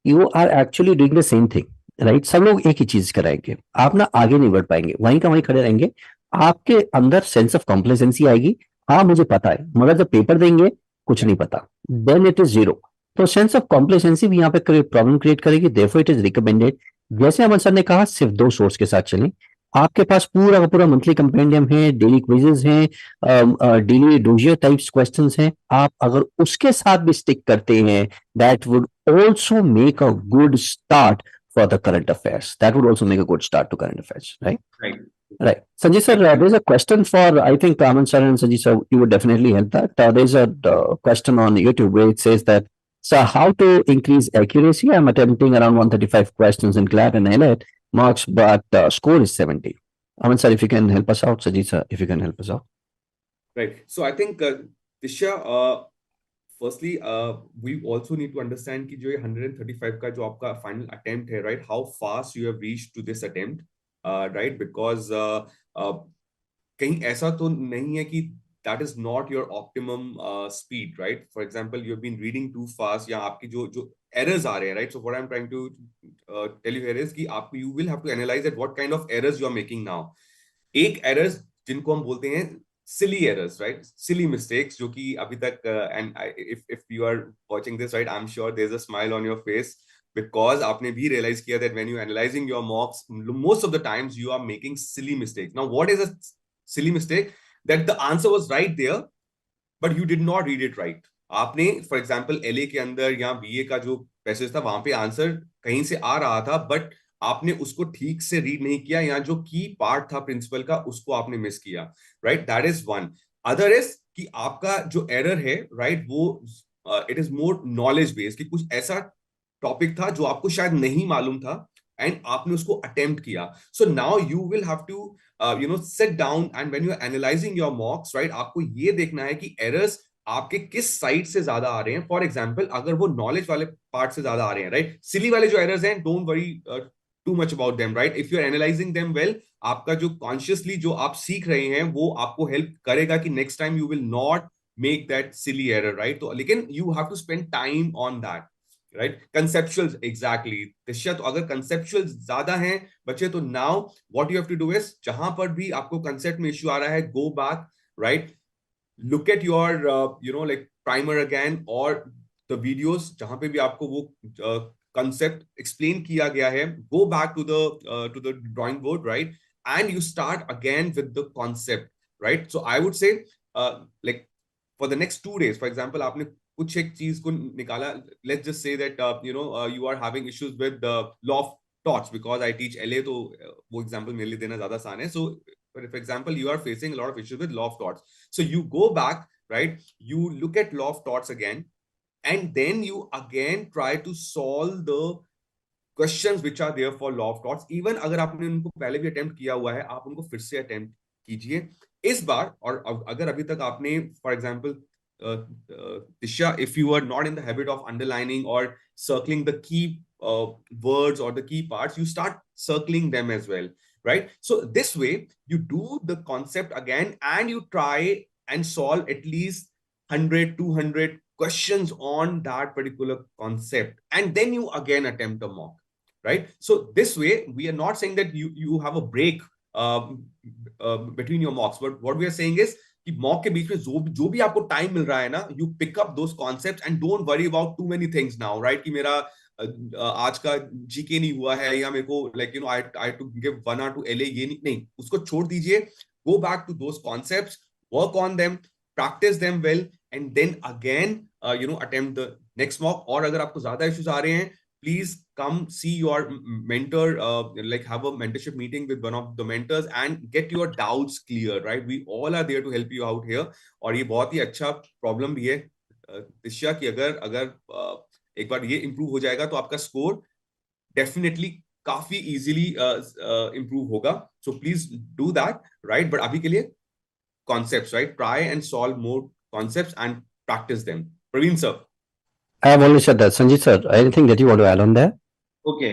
you are actually doing the same thing, right? सब लोग एक ही चीज कराएंगे, आप ना आगे नहीं बढ़ पाएंगे, वहीं का वहीं खड़े रहेंगे. आपके अंदर सेंस ऑफ कॉम्प्लेसेंसी आएगी, हाँ मुझे पता है, मगर जब पेपर देंगे कुछ नहीं पता, देन इट इज जीरो. तो सेंस ऑफ कॉम्प्लेसेंसी भी यहाँ पे प्रॉब्लम क्रिएट करेगी. देयरफॉर इट इज रिकमेंडेड, जैसे अमन सर ने कहा, सिर्फ 2 सोर्स के साथ चलें. आपके पास पूरा का पूरा मंथली कंपेंडियम है, डेली क्विजेस हैं, डेली डोजियर टाइप्स क्वेश्चंस हैं. आप अगर उसके साथ भी स्टिक करते हैं, that would also make a good start for the current affairs. That would also make a good start to current affairs, right? Right. Sanjay sir, there's a question for, I think, Aman sir and Sanjay sir, you would definitely help that. There's a question on YouTube where it says that, so how to increase accuracy? I'm attempting around 135 questions in CLAT and AILET marks, but score is 70. Aman sir, if you can help us out. Sanjay sir, if you can help us out. Right. So I think, Disha, firstly, we also need to understand कि जो ये 135 का जो आपका final attempt है, right? How fast you have reached to this attempt, right? Because कहीं ऐसा तो नहीं है कि that is not your optimum speed, right? For example, you have been reading too fast, या आपकी जो errors आ रहे हैं, right? So what I'm trying to tell you here is कि आप you will have to analyze that what kind of errors you are making now. एक errors जिनको हम बोलते हैं silly errors, right? Silly mistakes, जो कि अभी तक and if you are watching this, right, I'm sure there's a smile on your face because आपने भी realize किया that when you analyzing your mocks, most of the times you are making silly mistakes. Now, what is a silly mistake? That the answer was right there, but you did not read it right. आपने for example LA के अंदर या BA का जो passage था वहां पे answer कहीं से आ रहा था, बट आपने उसको ठीक से रीड नहीं किया, या जो की पार्ट था प्रिंसिपल का उसको आपने मिस किया, right? That is one. Other is कि आपका जो एरर है, राइट, वो it is more knowledge based, कि कुछ ऐसा टॉपिक था जो आपको शायद नहीं मालूम था एंड आपने उसको अटेम्प्ट किया. So now you will have to sit down and when you are analysing your mocks, right, आपको ये देखना है कि एरर्स आपके किस साइड से ज्यादा आ रहे हैं. फॉर एग्जाम्पल, अगर वो नॉलेज वाले पार्ट से ज्यादा आ रहे हैं, राइट, सिली वाले जो एरर्स हैं, don't worry too much about them, right? If you are analysing them well, आपका जो कॉन्शियसली जो आप सीख रहे हैं वो आपको हेल्प करेगा कि next time you will not make that silly error, right? तो लेकिन you have to spend time on that, right? Conceptual, exactly Disha. तो अगर कंसेप्चुअल ज्यादा हैं बच्चे, तो now what you have to do is, जहां पर भी आपको कंसेप्ट में इश्यू आ रहा है, go back, right, look at your like primer again or the videos जहां पे भी आपको वो concept explain किया गया है, go back to the drawing board, right, and you start again with the concept, right? So I would say like for the next 2 days, for example, आपने कुछ एक चीज को निकाला, let's just say that you are having issues with the law of torts because I teach LA, तो वो example मेरे लिए देना ज्यादा आसान है. So but if, for example, you are facing a lot of issues with law of torts, so you go back, right, you look at law of torts again, and then you again try to solve the questions which are there for law of torts. Even अगर आपने उनको पहले भी attempt किया हुआ है, आप उनको फिर से attempt कीजिए इस बार. और अगर अभी तक आपने, for example, Disha, if you are not in the habit of underlining or circling the key words or the key parts, you start circling them as well, right? So this way you do the concept again and you try and solve at least 100-200 questions on that particular concept, and then you again attempt a mock, right? So this way we are not saying that you have a break between your mocks, but what we are saying is कि mock के बीच में जो भी आपको time मिल रहा है ना, you pick up those concepts and don't worry about too many things now, right? कि मेरा आज का जीके नहीं हुआ है, या मेरे को like I to give 1 or 2 LA, ये नहीं, उसको छोड़ दीजिए. Go back to those concepts, work on them, practice them well, and then again attempt the next mock. और अगर आपको ज्यादा इश्यूज आ रहे हैं, please come see your mentor, like have a mentorship meeting with one of the mentors and get your doubts clear, right? We all are there to help you out here. और ये बहुत ही अच्छा problem भी है दिशा, कि अगर एक बार ये इंप्रूव हो जाएगा तो आपका स्कोर डेफिनेटली काफी इजीली इंप्रूव होगा. So please do that, right? But अभी के लिए concepts, right, try and solve more concepts and practice them. Praveen sir. I have already said that. Sanjit sir, anything that you want to add on there? Okay.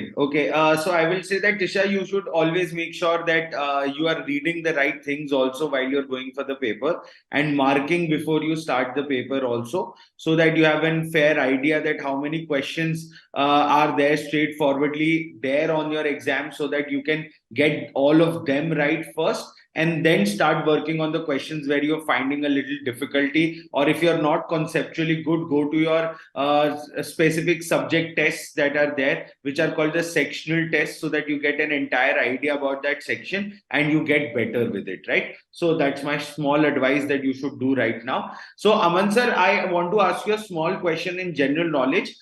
So I will say that, Tisha, you should always make sure that you are reading the right things also while you're going for the paper, and marking before you start the paper also, so that you have a fair idea that how many questions are there straightforwardly there on your exam, so that you can get all of them right first, and then start working on the questions where you're finding a little difficulty. Or if you're not conceptually good, go to your specific subject tests that are there, which are called the sectional tests, so that you get an entire idea about that section and you get better with it, right? So that's my small advice that you should do right now. So Aman sir, I want to ask you a small question in general knowledge,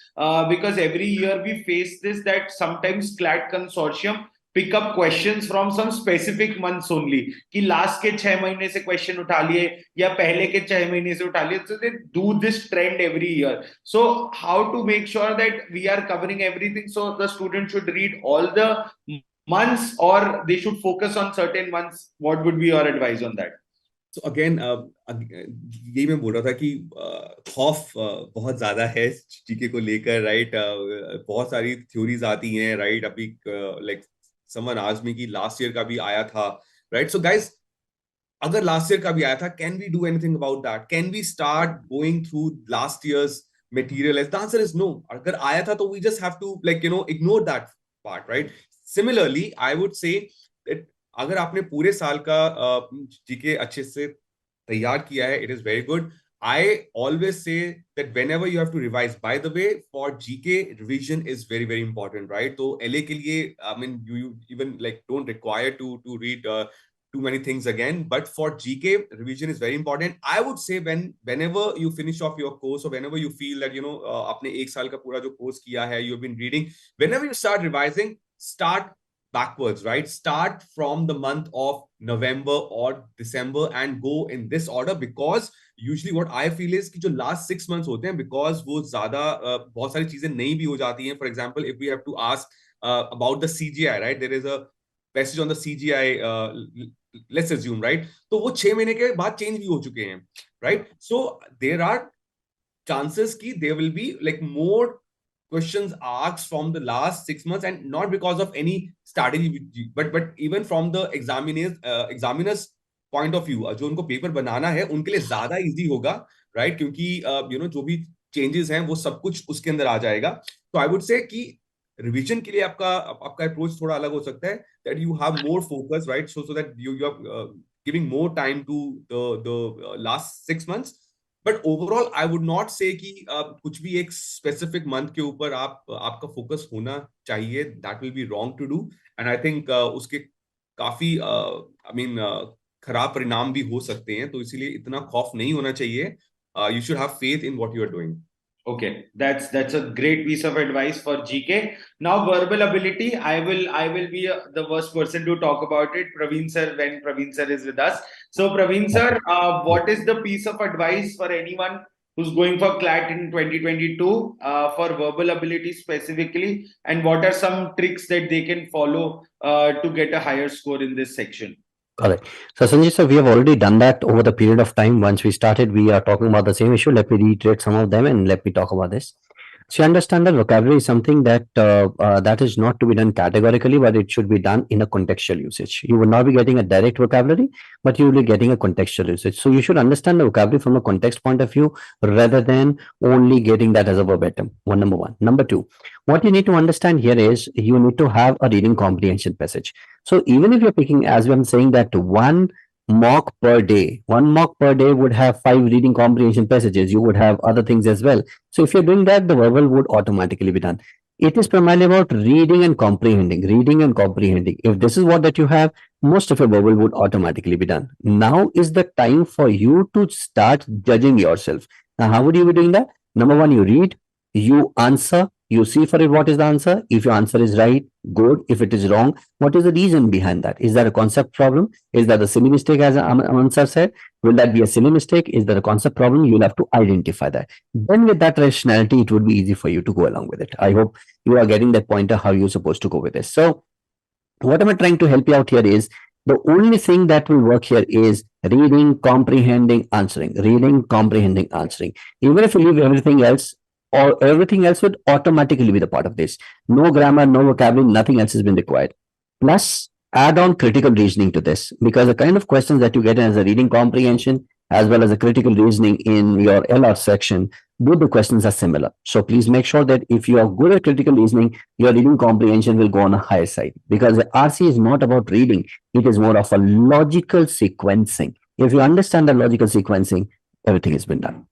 because every year we face this, that sometimes CLAT consortium pick up questions from some specific months only, कि last के 6 महीने से question उठा लिए या पहले के 6 महीने से उठा लिए. So they do this trend every year. So how to make sure that we are covering everything? So the student should read all the months, or they should focus on certain months? What would be your advice on that? So again, यही मैं बोल रहा था कि खौफ बहुत ज्यादा है जीके को लेकर, राइट? बहुत सारी थ्योरीज आती हैं, राइट? अभी लाइक someone asked me कि last year का भी आया था, right? So guys, अगर last year का भी आया था, can we do anything about that? Can we start going through last year's material? The answer is no. अगर आया था तो we just have to ignore that part, right? Similarly, I would say that अगर आपने पूरे साल का GK अच्छे से तैयार किया है, it is very good. I always say that whenever you have to revise, by the way, for GK, revision is very, very important, right? So LA के लिए, I mean, you even like don't require to read too many things again, but for GK, revision is very important. I would say whenever you finish off your course or whenever you feel that, you know, आपने एक साल का पूरा जो course किया है, you've been reading, whenever you start revising, start backwards, right? Start from the month of November or December and go in this order, because usually what I feel is कि जो last 6 months होते हैं, because वो ज़्यादा बहुत सारी चीजें नई भी हो जाती हैं. For example, if we have to ask about the CGI, right? There is a passage on the CGI, let's assume, right? तो वो 6 महीने के बाद change भी हो चुके हैं, right? So there are chances कि there will be like more questions asked from the last 6 months, and not because of any strategy, but even from the examiners point of view, जो उनको paper बनाना है उनके लिए ज्यादा easy होगा, right? क्योंकि you know जो भी चेंजेस हैं वो सब कुछ उसके अंदर आ जाएगा. तो आई वुड से कि रिवीजन के लिए आपका अप्रोच थोड़ा अलग हो सकता है, that you have more focus, right? So that you are giving more time to the last 6 months. But overall I would not say कि कुछ भी एक स्पेसिफिक मंथ के ऊपर आपका फोकस होना चाहिए. That will be wrong to do, and I think उसके काफी आई मीन खराब परिणाम भी हो सकते हैं. तो इसीलिए इतना खौफ नहीं होना चाहिए. You should have faith in what you are doing. Okay, that's a great piece of advice for GK. Now, verbal ability, I will be the worst person to talk about it. Praveen sir, when Praveen sir is with us. So Praveen sir, what is the piece of advice for anyone who's going for CLAT in 2022 for verbal ability specifically, and what are some tricks that they can follow to get a higher score in this section? Correct. So Sanjay sir, we have already done that over the period of time. Once we started, we are talking about the same issue. Let me reiterate some of them and let me talk about this. So you understand that vocabulary is something that that is not to be done categorically, but it should be done in a contextual usage. You will not be getting a direct vocabulary, but you will be getting a contextual usage. So you should understand the vocabulary from a context point of view rather than only getting that as a verbatim. Number one. Number two, what you need to understand here is you need to have a reading comprehension passage. So even if you're picking, as I'm saying, that one mock per day would have 5 reading comprehension passages. You would have other things as well. So if you're doing that, the verbal would automatically be done. It is primarily about reading and comprehending. If this is what that you have, most of your verbal would automatically be done. Now is the time for you to start judging yourself. Now, how would you be doing that? Number one, you read, you answer, you see for it what is the answer. If your answer is right, good. If it is wrong, what is the reason behind that? Is that a concept problem? Is that a silly mistake, as Aman sir said? Will that be a silly mistake? Is that a concept problem? You'll have to identify that. Then with that rationality, it would be easy for you to go along with it. I hope you are getting that pointer how you're supposed to go with this. So what am I trying to help you out here is the only thing that will work here is reading, comprehending, answering. Reading, comprehending, answering. Even if you leave everything else, or everything else would automatically be the part of this. No grammar, no vocabulary, nothing else has been required. Plus, add on critical reasoning to this, because the kind of questions that you get as a reading comprehension as well as a critical reasoning in your LR section, both the questions are similar. So please make sure that if you are good at critical reasoning, your reading comprehension will go on a higher side, because the RC is not about reading. It is more of a logical sequencing. If you understand the logical sequencing, everything has been done.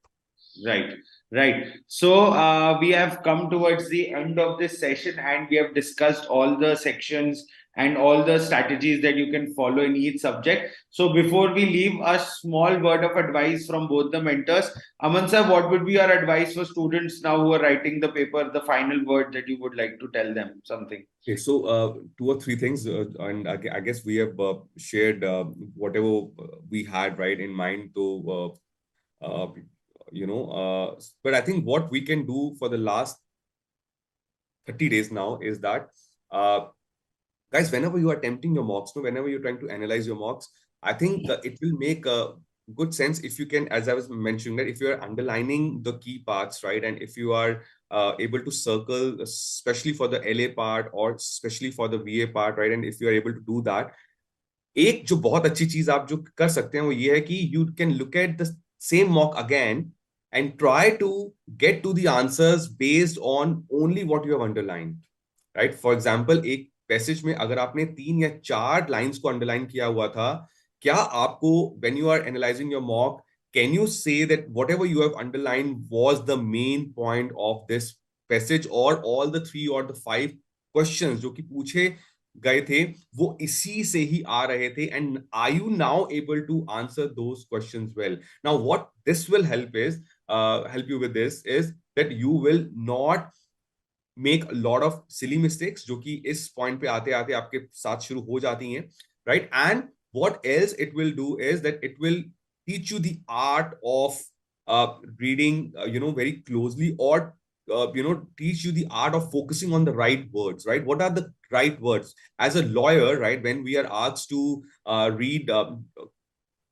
Right. So we have come towards the end of this session, and we have discussed all the sections and all the strategies that you can follow in each subject. So before we leave, a small word of advice from both the mentors. Aman sir, what would be your advice for students now who are writing the paper, the final word that you would like to tell them something? Okay, so 2 or 3 things, and I guess we have shared whatever we had right in mind to but I think what we can do for the last 30 days now is that guys, whenever you are attempting your mocks, whenever you're trying to analyze your mocks, I think it will make good sense if you can, as I was mentioning, that if you are underlining the key parts, right, and if you are able to circle, especially for the LA part or especially for the VA part, right, and if you are able to do that, एक जो बहुत अच्छी चीज आप जो कर सकते हैं वो ये है कि you can look at the same mock again and try to get to the answers based on only what you have underlined, right? For example, एक पैसेज में अगर आपने 3 या 4 लाइंस को अंडरलाइन किया हुआ था क्या आपको when you are analyzing your mock, can you say that whatever you have underlined was the main point of this passage, or all the 3 or the 5 questions जो कि पूछे गए थे वो इसी से ही आ रहे थे, and are you now able to answer those questions well? Now what this will help is help you with this is that you will not make a lot of silly mistakes जो कि इस point पे आते आते आपके साथ शुरू हो जाती हैं, right? And what else it will do is that it will teach you the art of reading very closely, or teach you the art of focusing on the right words, right? What are the right words? As a lawyer, right, when we are asked to read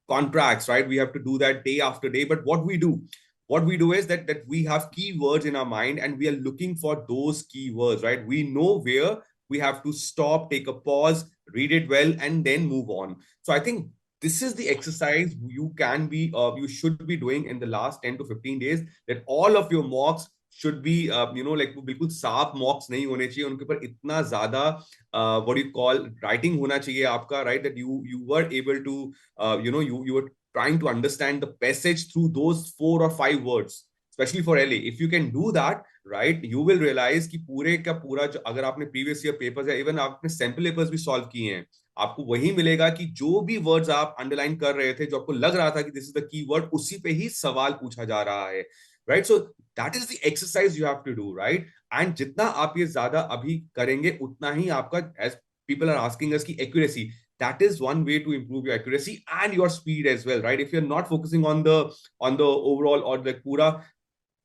contracts, right, we have to do that day after day. But what we do is that we have keywords in our mind, and we are looking for those keywords, right? We know where we have to stop, take a pause, read it well, and then move on. So I think this is the exercise you should be doing in the last 10 to 15 days, that all of your mocks should be like वो बिल्कुल साफ mocks नहीं होने चाहिए, उनके ऊपर इतना ज्यादा what do you call writing होना चाहिए आपका, right? That you were able to you were trying to understand the passage through those 4 or 5 words, especially for LA. If you can do that, right, you will realize कि पूरे का पूरा जो अगर आपने previous year papers या even आपने sample papers भी solve किए हैं, आपको वही मिलेगा कि जो भी वर्ड्स आप अंडरलाइन कर रहे थे, जो आपको लग रहा था कि दिस इज द कीवर्ड, उसी पे ही सवाल पूछा जा रहा है, right? So that is the exercise you have to do, right? And जितना आप ये ज्यादा अभी करेंगे उतना ही आपका, as people are asking us, की accuracy, that is one way to improve your accuracy and your speed as well, right? If you're not focusing on the overall or the पूरा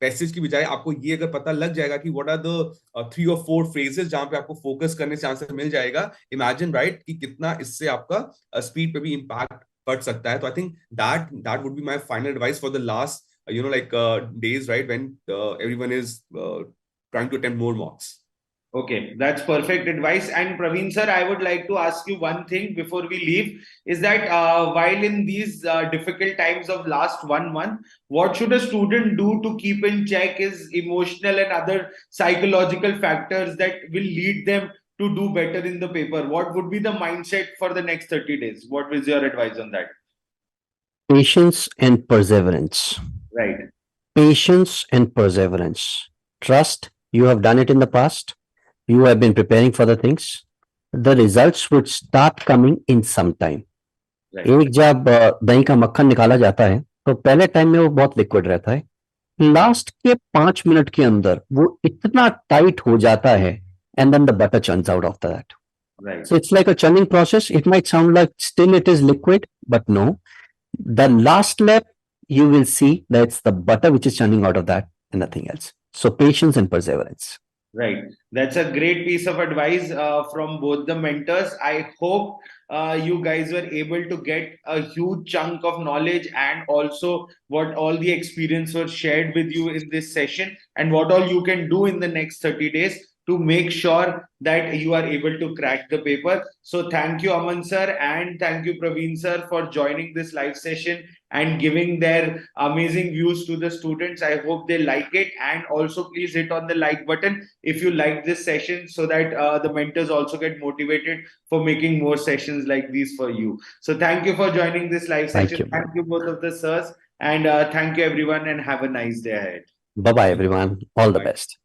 पैसेज की बजाय आपको ये अगर पता लग जाएगा कि what are the 3 or 4 phrases जहां पे आपको फोकस करने से आंसर मिल जाएगा, इमेजिन, राइट, कि कितना इससे आपका स्पीड पे भी इम्पैक्ट पड़ सकता है. तो I think that would be my final advice for the last days, right, when everyone is trying to attempt more mocks. Okay, that's perfect advice. And Praveen sir, I would like to ask you one thing before we leave, is that while in these difficult times of last 1 month, what should a student do to keep in check his emotional and other psychological factors that will lead them to do better in the paper? What would be the mindset for the next 30 days? What is your advice on that? Patience and perseverance. Right. Patience and perseverance. Trust, you have done it in the past. You have been preparing for the things. The results would start coming in some time. Right. एक जब दही का मक्खन निकाला जाता है तो पहले टाइम में वो बहुत लिक्विड रहता है, लास्ट के 5 मिनट के अंदर वो इतना टाइट हो जाता है, and then the butter churns out after that. Right. So it's like a churning process. It might sound like still it is liquid, but no. The last lap, you will see that it's the butter which is churning out of that and nothing else. So patience and perseverance. Right. That's a great piece of advice from both the mentors. I hope you guys were able to get a huge chunk of knowledge, and also what all the experience was shared with you in this session, and what all you can do in the next 30 days to make sure that you are able to crack the paper. So thank you, Aman sir, and thank you, Praveen sir, for joining this live session and giving their amazing views to the students. I hope they like it, and also please hit on the like button if you like this session, so that the mentors also get motivated for making more sessions like these for you. So thank you for joining this live session. Thank you both of the sirs, and thank you everyone, and have a nice day ahead. Bye-bye everyone. All the best.